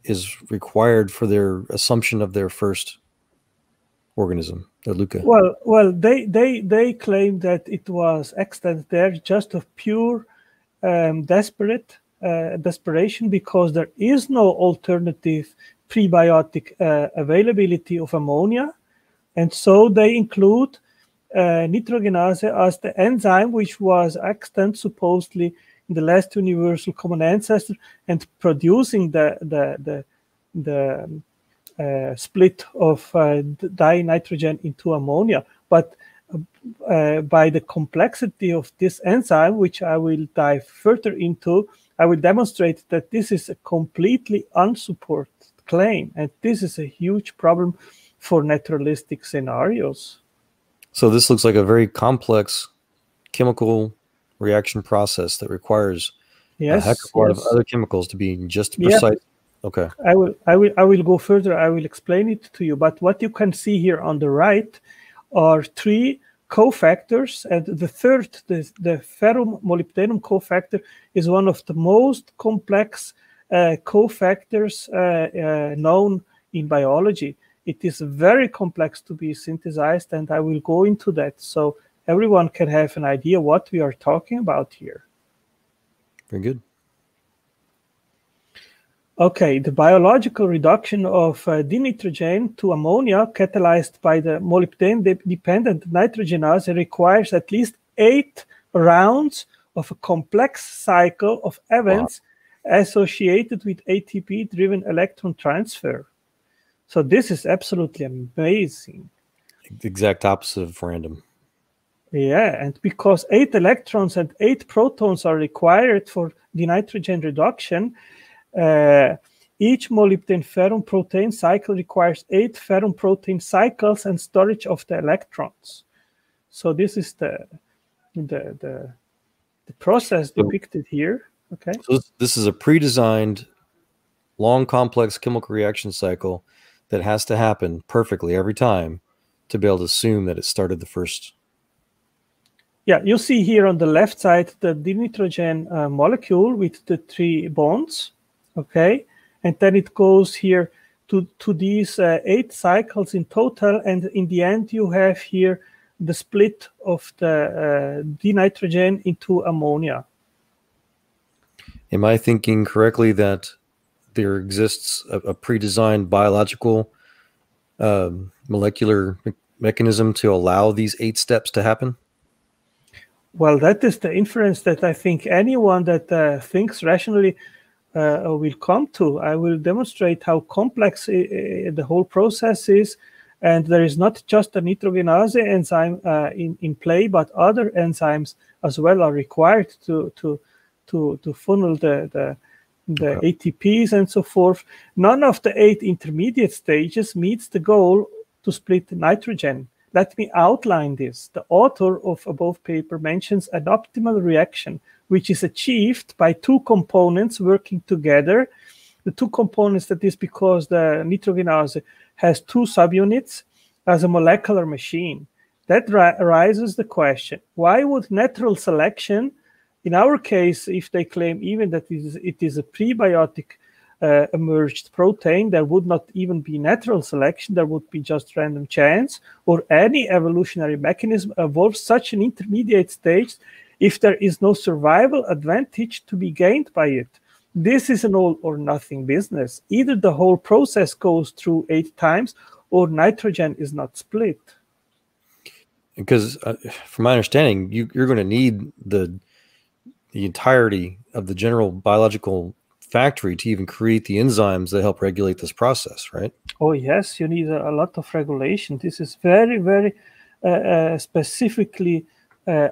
is required for their assumption of their first organism, the Luca? Well, they claim that it was extant there just of pure desperation, because there is no alternative prebiotic availability of ammonia, and so they include nitrogenase as the enzyme which was extant supposedly in the last universal common ancestor and producing the split of dinitrogen into ammonia. But by the complexity of this enzyme, which I will dive further into, I will demonstrate that this is a completely unsupported claim, and this is a huge problem for naturalistic scenarios. So this looks like a very complex chemical reaction process that requires a heck of a lot of other chemicals to be just precise. Yeah. Okay. I will go further. I will explain it to you. But what you can see here on the right are three cofactors, and the third, the ferromolybdenum cofactor, is one of the most complex cofactors known in biology. It is very complex to be synthesized, and I will go into that so everyone can have an idea what we are talking about here. Very good. Okay, the biological reduction of dinitrogen to ammonia catalyzed by the molybdenum-dependent nitrogenase requires at least 8 rounds of a complex cycle of events associated with ATP-driven electron transfer. So this is absolutely amazing. The exact opposite of random. Yeah, and because 8 electrons and 8 protons are required for dinitrogen reduction, each molybdenum ferrum protein cycle requires 8 ferrum protein cycles and storage of the electrons. So this is the process depicted here. Okay. So this is a pre-designed, long, complex chemical reaction cycle that has to happen perfectly every time to be able to assume that it started the first. Yeah, you see here on the left side the dinitrogen molecule with the 3 bonds, okay? And then it goes here to these 8 cycles in total, and in the end you have here the split of the dinitrogen into ammonia. Am I thinking correctly that there exists a pre-designed biological molecular mechanism to allow these 8 steps to happen? Well, that is the inference that I think anyone that thinks rationally will come to. I will demonstrate how complex the whole process is, and there is not just a nitrogenase enzyme in play, but other enzymes as well are required to funnel the ATPs and so forth. None of the 8 intermediate stages meets the goal to split nitrogen. Let me outline this. The author of above paper mentions an optimal reaction, which is achieved by 2 components working together. The 2 components, that is because the nitrogenase has 2 subunits as a molecular machine. That raises the question, why would natural selection, in our case, if they claim even that it is a prebiotic emerged protein, there would not even be natural selection, there would be just random chance, or any evolutionary mechanism evolve such an intermediate stage if there is no survival advantage to be gained by it. This is an all or nothing business. Either the whole process goes through 8 times or nitrogen is not split. Because from my understanding, you're going to need the entirety of the general biological factory to even create the enzymes that help regulate this process, right? Oh yes, you need a lot of regulation. This is very, very specifically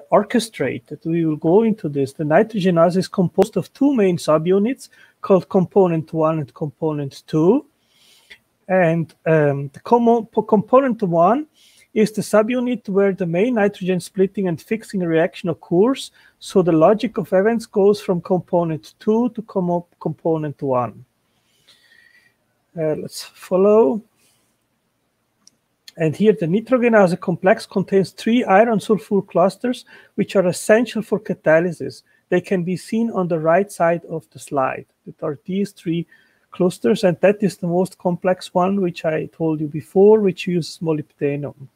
orchestrated. We will go into this. The nitrogenase is composed of 2 main subunits called component 1 and component 2. And the component 1 is the subunit where the main nitrogen splitting and fixing reaction occurs. So the logic of events goes from component 2 to component 1. Let's follow. And here the nitrogenase complex contains 3 iron sulfur clusters, which are essential for catalysis. They can be seen on the right side of the slide. That are these 3 clusters, and that is the most complex one, which I told you before, which uses molybdenum.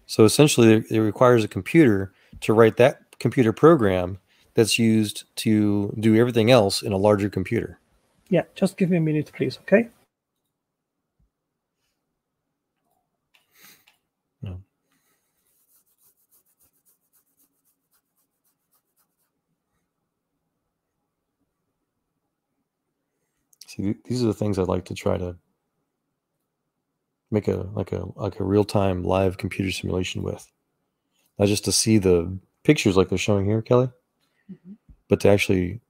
So essentially, it requires a computer to write that computer program that's used to do everything else in a larger computer. Yeah, just give me a minute, please, okay? No. See, these are the things I'd like to try to make a real-time live computer simulation with. Not just to see the pictures like they're showing here, Kelly, but to actually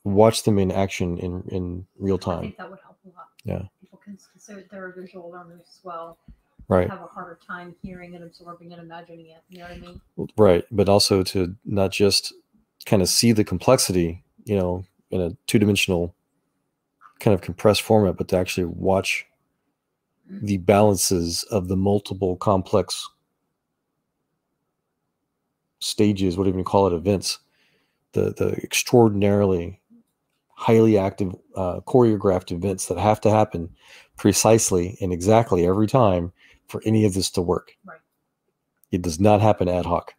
watch them in action in real time. I think that would help a lot. Yeah. People can consider they're visual learners as well. Right. Have a harder time hearing and absorbing and imagining it. You know what I mean? Right. But also to not just kind of see the complexity, you know, in a 2-dimensional kind of compressed format, but to actually watch the balances of the multiple complex stages, whatever you call it, events, the extraordinarily highly active choreographed events that have to happen precisely and exactly every time for any of this to work. Right. It does not happen ad hoc.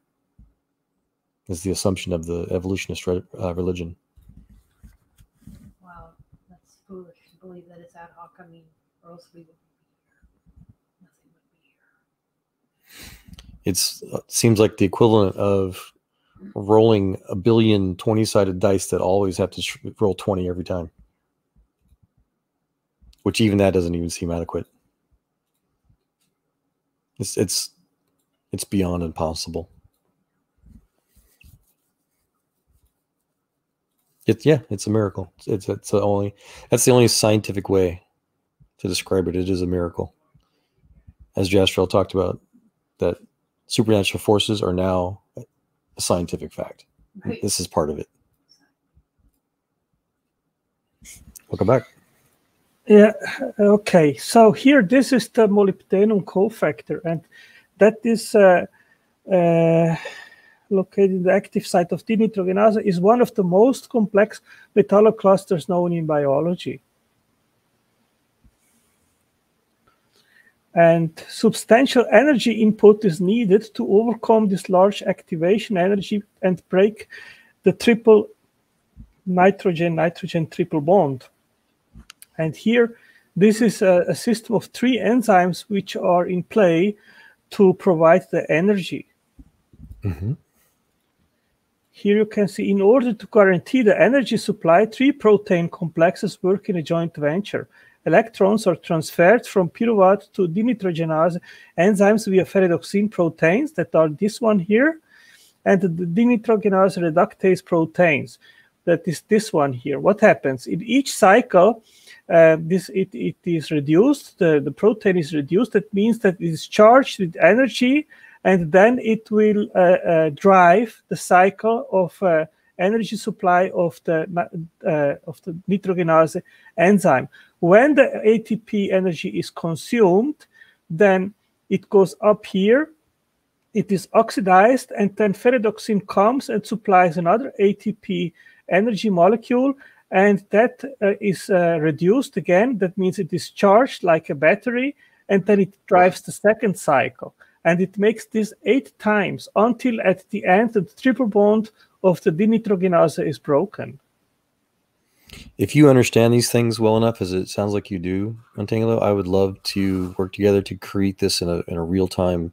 Is the assumption of the evolutionist religion. Wow, that's foolish to believe that it's ad hoc. I mean, or else we would be here. Nothing would be here. It seems like the equivalent of rolling a billion 20-sided dice that always have to roll 20 every time, which even that doesn't even seem adequate. It's beyond impossible. It's a miracle. That's the only scientific way to describe it. It is a miracle, as Jastrel talked about, that supernatural forces are now a scientific fact. Right. This is part of it. Welcome back. Yeah, okay. So here, this is the molybdenum cofactor, and that is located in the active site of dinitrogenase, is one of the most complex metalloclusters known in biology. And substantial energy input is needed to overcome this large activation energy and break the triple nitrogen-nitrogen triple bond. And here, this is a system of 3 enzymes which are in play to provide the energy. Mm-hmm. Here you can see, in order to guarantee the energy supply, 3 protein complexes work in a joint venture. Electrons are transferred from pyruvate to dinitrogenase enzymes via ferredoxin proteins that are this one here, and the dinitrogenase reductase proteins, that is this one here. What happens? In each cycle, it is reduced, the protein is reduced. That means that it is charged with energy, and then it will drive the cycle of energy supply of the nitrogenase enzyme. When the ATP energy is consumed, then it goes up here, it is oxidized, and then ferredoxin comes and supplies another ATP energy molecule, and that is reduced again. That means it is charged like a battery, and then it drives the second cycle. And it makes this 8 times until at the end the triple bond of the dinitrogenase is broken. If you understand these things well enough, as it sounds like you do, Otangelo, I would love to work together to create this in a real-time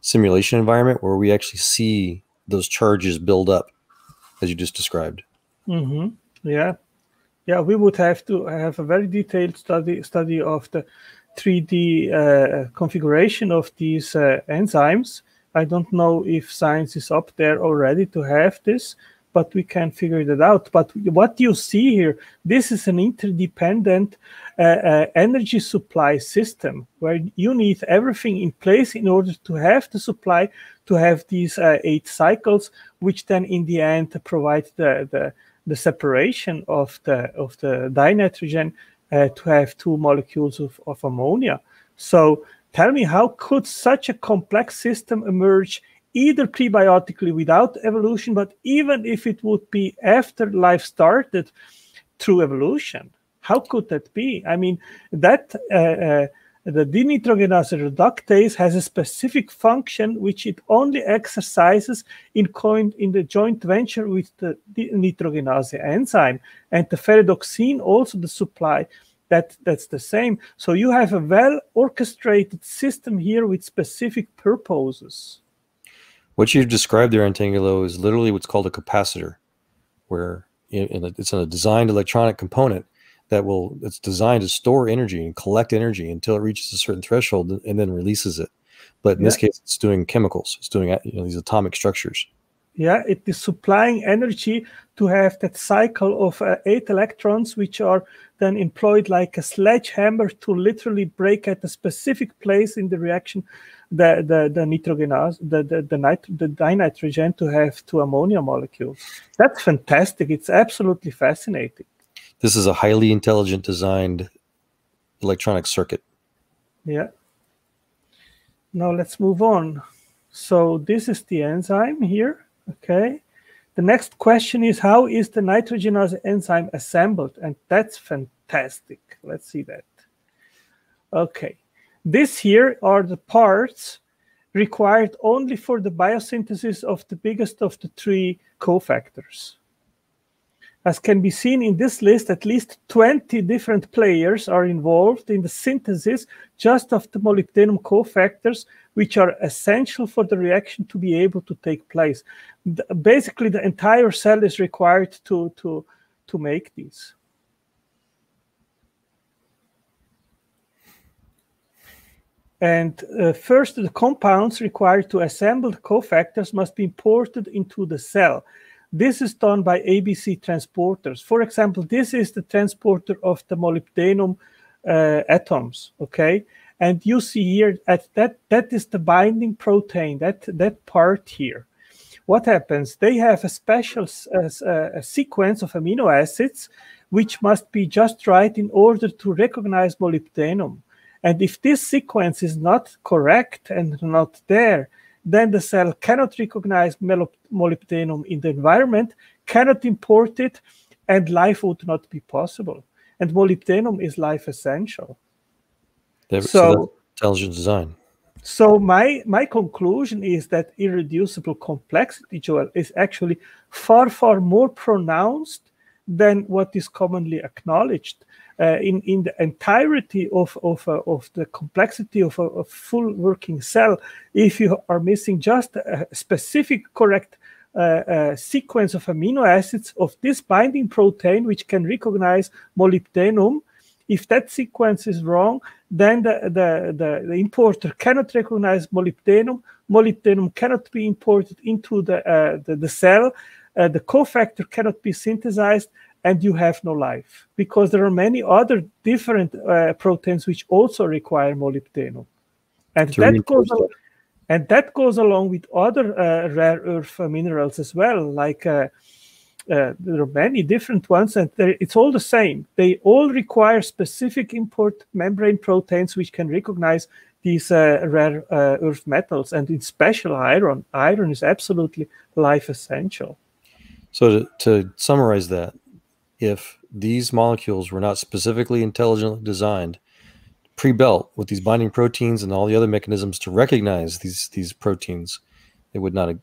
simulation environment where we actually see those charges build up, as you just described. Mm-hmm. Yeah, we would have to have a very detailed study of the 3D configuration of these enzymes. I don't know if science is up there already to have this, but we can figure that out. But what you see here, this is an interdependent energy supply system where you need everything in place in order to have the supply, to have these 8 cycles, which then in the end provide the separation of the dinitrogen to have 2 molecules of ammonia. So tell me, how could such a complex system emerge either prebiotically without evolution, but even if it would be after life started through evolution? How could that be? I mean, that the dinitrogenase reductase has a specific function which it only exercises in the joint venture with the nitrogenase enzyme, and the ferredoxin also the supply. That's the same. So you have a well-orchestrated system here with specific purposes. What you've described there, Otangelo, is literally what's called a capacitor, where it's a designed electronic component it's designed to store energy and collect energy until it reaches a certain threshold and then releases it. But in this case, it's doing chemicals. It's doing these atomic structures. Yeah, it is supplying energy to have that cycle of 8 electrons, which are then employed like a sledgehammer to literally break at a specific place in the reaction the nitrogenase, the dinitrogen to have 2 ammonia molecules. That's fantastic. It's absolutely fascinating. This is a highly intelligent designed electronic circuit. Yeah. Now let's move on. So this is the enzyme here. Okay. The next question is, how is the nitrogenase enzyme assembled? And that's fantastic. Let's see that. Okay. This here are the parts required only for the biosynthesis of the biggest of the 3 cofactors. As can be seen in this list, at least 20 different players are involved in the synthesis just of the molybdenum cofactors, which are essential for the reaction to be able to take place. Basically, the entire cell is required to make these. And first, the compounds required to assemble the cofactors must be imported into the cell. This is done by ABC transporters. For example, this is the transporter of the molybdenum atoms, okay? And you see here that is the binding protein, that part here. What happens? They have a special a sequence of amino acids which must be just right in order to recognize molybdenum. And if this sequence is not correct and not there, then the cell cannot recognize molybdenum in the environment, cannot import it, and life would not be possible. And molybdenum is life essential. So that's intelligent design. So my conclusion is that irreducible complexity, Joel, is actually far, far more pronounced than what is commonly acknowledged. In the entirety of the complexity of a full working cell, if you are missing just a specific correct sequence of amino acids of this binding protein, which can recognize molybdenum, if that sequence is wrong, then the importer cannot recognize molybdenum. Molybdenum cannot be imported into the cell. The cofactor cannot be synthesized, and you have no life, because there are many other different proteins which also require molybdenum, and that goes along with other rare earth minerals as well. Like there are many different ones, and it's all the same. They all require specific import membrane proteins which can recognize these rare earth metals, and in special iron. Iron is absolutely life essential. So to summarize that, if these molecules were not specifically intelligently designed, pre-built with these binding proteins and all the other mechanisms to recognize these proteins, it would not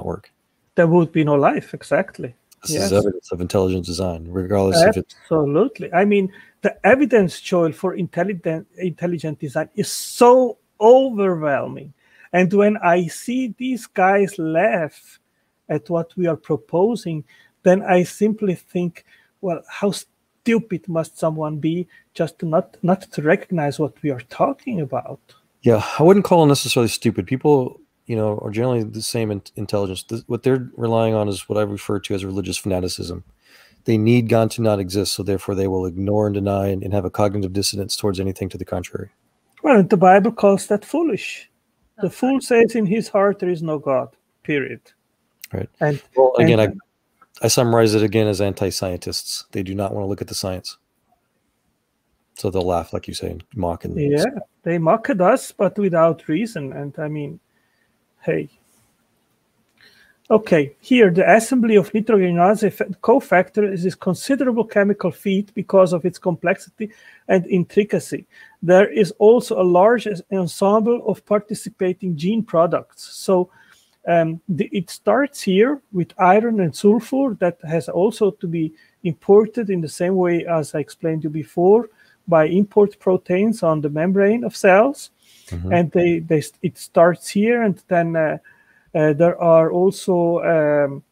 work. There would be no life, exactly. This is evidence of intelligent design, regardless if it's... Absolutely. I mean, the evidence, Joel, for intelligent design is so overwhelming. And when I see these guys laugh at what we are proposing, then I simply think, well, how stupid must someone be just to not to recognize what we are talking about? Yeah, I wouldn't call them necessarily stupid. People, are generally the same intelligence. What they're relying on is what I refer to as religious fanaticism. They need God to not exist, so therefore they will ignore and deny and have a cognitive dissonance towards anything to the contrary. Well, the Bible calls that foolish. The fool says in his heart there is no God, period. Right. And again, I summarize it again as anti-scientists. They do not want to look at the science. So they'll laugh, like you say, and mock. They mock at us, but without reason. And I mean, hey. Okay, here the assembly of nitrogenase cofactor is this considerable chemical feat because of its complexity and intricacy. There is also a large ensemble of participating gene products. So it starts here with iron and sulfur that has also to be imported in the same way as I explained to you before by import proteins on the membrane of cells. Mm-hmm. And it starts here, and then there are also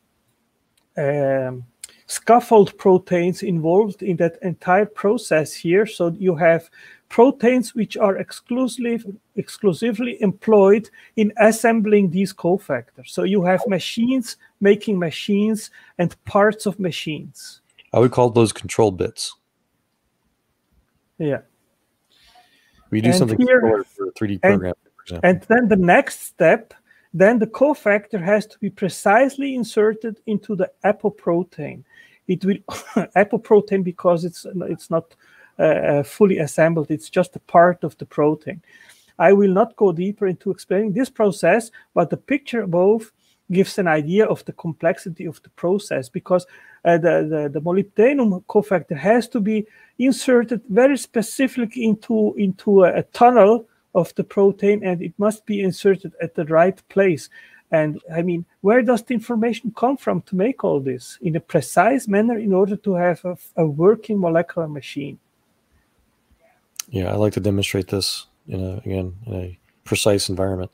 scaffold proteins involved in that entire process here. So you have proteins which are exclusively employed in assembling these cofactors. So you have machines making machines and parts of machines. I would call those control bits. Yeah. We do something similar for a 3D program, for example. And then the next step, then the cofactor has to be precisely inserted into the apoprotein. It will apoprotein because it's not fully assembled. It's just a part of the protein. I will not go deeper into explaining this process, but the picture above gives an idea of the complexity of the process, because the molybdenum cofactor has to be inserted very specifically into a tunnel of the protein, and it must be inserted at the right place. And I mean, where does the information come from to make all this in a precise manner in order to have a working molecular machine? Yeah, I like to demonstrate this in a precise environment.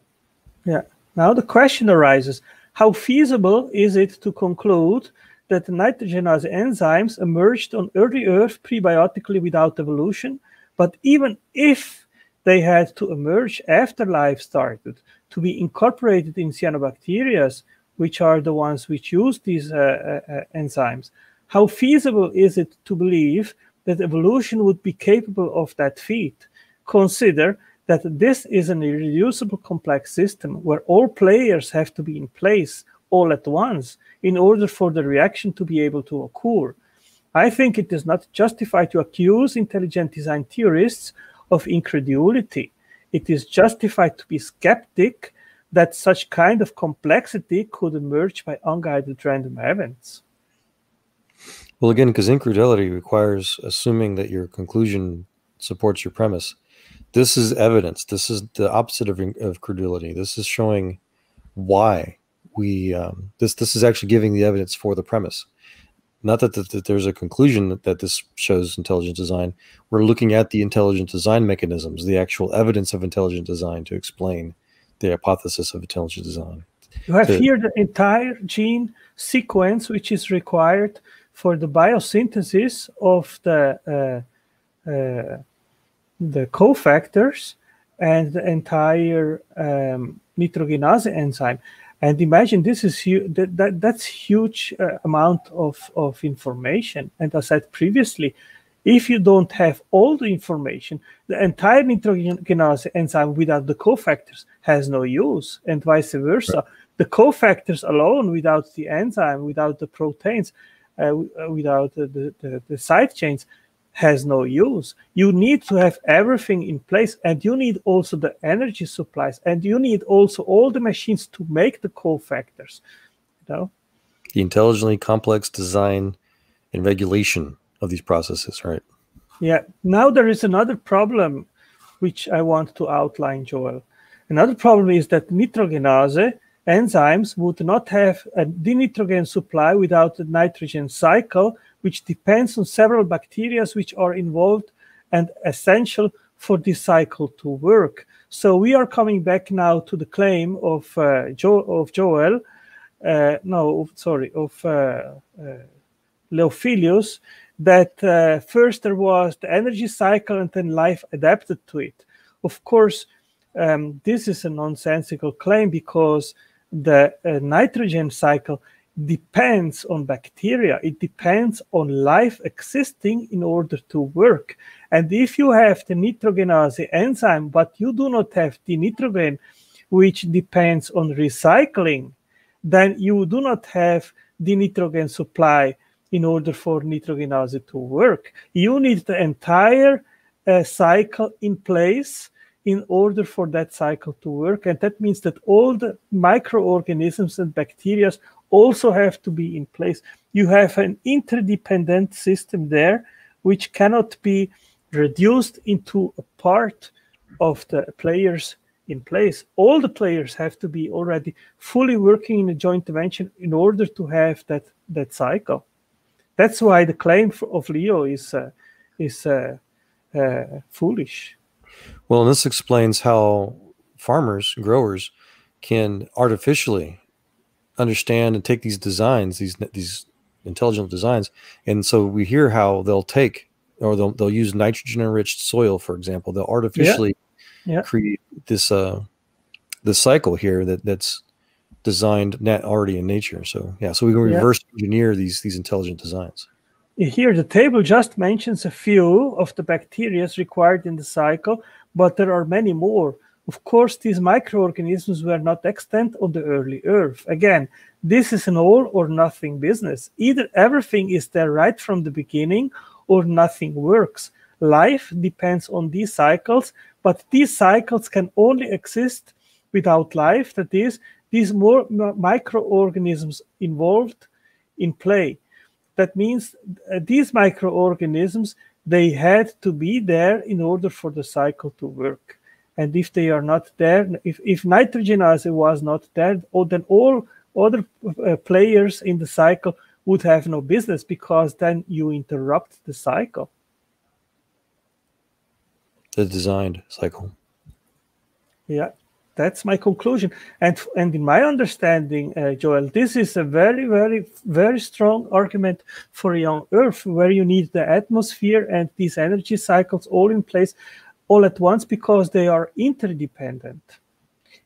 Yeah. Now the question arises, how feasible is it to conclude that the nitrogenase enzymes emerged on early Earth prebiotically without evolution, but even if they had to emerge after life started to be incorporated in cyanobacteria, which are the ones which use these enzymes, how feasible is it to believe that evolution would be capable of that feat? Consider that this is an irreducible complex system where all players have to be in place all at once in order for the reaction to be able to occur. I think it is not justified to accuse intelligent design theorists of incredulity. It is justified to be skeptic that such kind of complexity could emerge by unguided random events. Well, again, because incredulity requires assuming that your conclusion supports your premise. This is evidence. This is the opposite of credulity. This is showing why we this is actually giving the evidence for the premise. Not that there's a conclusion that this shows intelligent design. We're looking at the intelligent design mechanisms, the actual evidence of intelligent design to explain the hypothesis of intelligent design. You have here the entire gene sequence which is required for the biosynthesis of the cofactors and the entire nitrogenase enzyme. And imagine this is that's huge amount of information. And as I said previously, if you don't have all the information, the entire nitrogenase enzyme without the cofactors has no use, and vice versa. Right. The cofactors alone, without the enzyme, without the proteins, without the side chains, has no use. You need to have everything in place, and you need also the energy supplies, and you need also all the machines to make the cofactors. You know? The intelligently complex design and regulation of these processes, right? Yeah. Now there is another problem which I want to outline, Joel. Another problem is that nitrogenase enzymes would not have a dinitrogen supply without the nitrogen cycle, which depends on several bacteria which are involved and essential for this cycle to work. So we are coming back now to the claim of Leophilius, that first there was the energy cycle and then life adapted to it. Of course, this is a nonsensical claim because the nitrogen cycle depends on bacteria. It depends on life existing in order to work. And if you have the nitrogenase enzyme, but you do not have the nitrogen, which depends on recycling, then you do not have the nitrogen supply in order for nitrogenase to work. You need the entire cycle in place in order for that cycle to work. And that means that all the microorganisms and bacteria also have to be in place. You have an interdependent system there, which cannot be reduced into a part of the players in place. All the players have to be already fully working in a joint venture in order to have that cycle. That's why the claim of Leo is foolish. Well, and this explains how farmers, growers, can artificially understand and take these designs, these intelligent designs, and so we hear how they'll take, or they'll use nitrogen-enriched soil, for example. They'll artificially create this cycle here that's designed already in nature. So so we can reverse engineer these intelligent designs. Here, the table just mentions a few of the bacteria required in the cycle, but there are many more. Of course, these microorganisms were not extant on the early Earth. Again, this is an all or nothing business. Either everything is there right from the beginning or nothing works. Life depends on these cycles, but these cycles can only exist without life. That is, these more microorganisms involved in play. That means these microorganisms, they had to be there in order for the cycle to work. And if they are not there, if nitrogenase was not there, then all other players in the cycle would have no business, because then you interrupt the cycle. The designed cycle. Yeah, that's my conclusion. And in my understanding, Joel, this is a very, very, very strong argument for a young Earth, where you need the atmosphere and these energy cycles all in place all at once, because they are interdependent.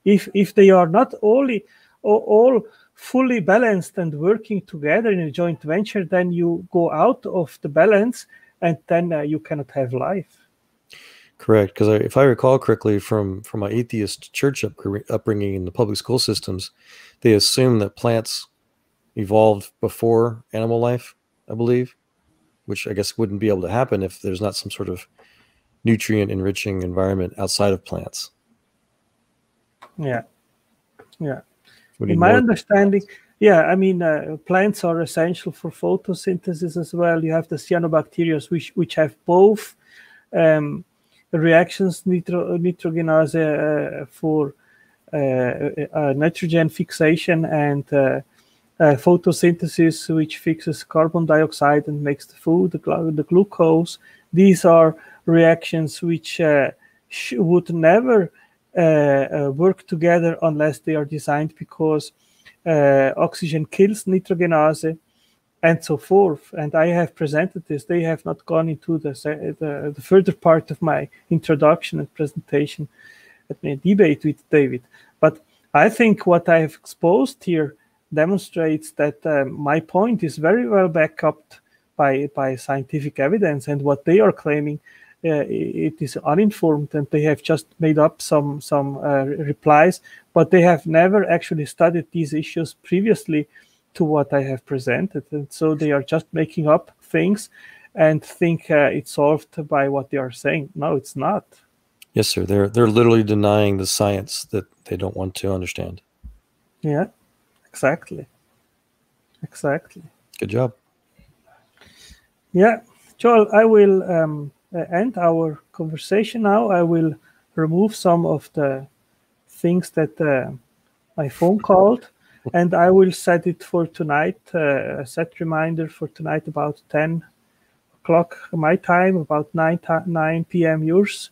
If they are not all fully balanced and working together in a joint venture, then you go out of the balance, and then you cannot have life. Correct, because if I recall correctly from my atheist church upbringing in the public school systems, they assume that plants evolved before animal life, I believe, which I guess wouldn't be able to happen if there's not some sort of nutrient enriching environment outside of plants. Yeah, yeah. We In need my more. understanding, yeah, I mean, plants are essential for photosynthesis as well. You have the cyanobacteria, which have both reactions, nitrogenase for nitrogen fixation and photosynthesis, which fixes carbon dioxide and makes the food, the glucose. These are reactions which would never work together unless they are designed, because oxygen kills nitrogenase and so forth. And I have presented this. They have not gone into the further part of my introduction and presentation at my debate with David. But I think what I have exposed here demonstrates that my point is very well backed up by scientific evidence, and what they are claiming it is uninformed, and they have just made up some replies, but they have never actually studied these issues previously to what I have presented, and so they are just making up things and think it's solved by what they are saying. No, it's not. Yes, sir. They're literally denying the science that they don't want to understand. Yeah, exactly. Good job. Yeah, Joel, I will end our conversation now. I will remove some of the things that my phone called, and I will set it for tonight, a set reminder for tonight about 10 o'clock my time, about 9 p.m. yours,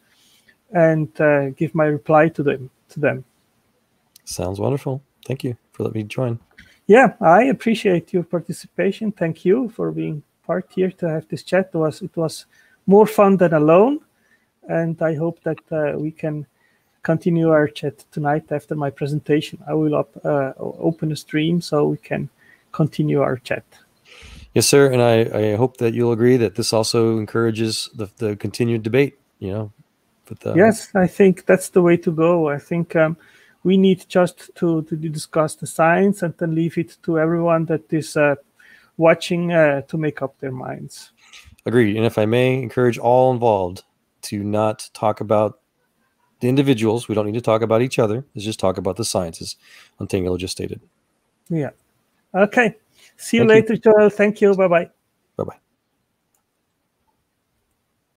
and give my reply to them. Sounds wonderful. Thank you for letting me join. Yeah, I appreciate your participation. Thank you for being part here to have this chat. It was more fun than alone, and I hope that we can continue our chat tonight after my presentation. I will open a stream so we can continue our chat. Yes, sir, and I hope that you'll agree that this also encourages the continued debate. Yes, I think that's the way to go. I think we need just to discuss the science and then leave it to everyone that is watching to make up their minds. Agreed. And if I may encourage all involved to not talk about the individuals, we don't need to talk about each other. Let's just talk about the sciences, Otangelo just stated. Yeah. Okay. See you later, Joel. Thank you. Bye-bye.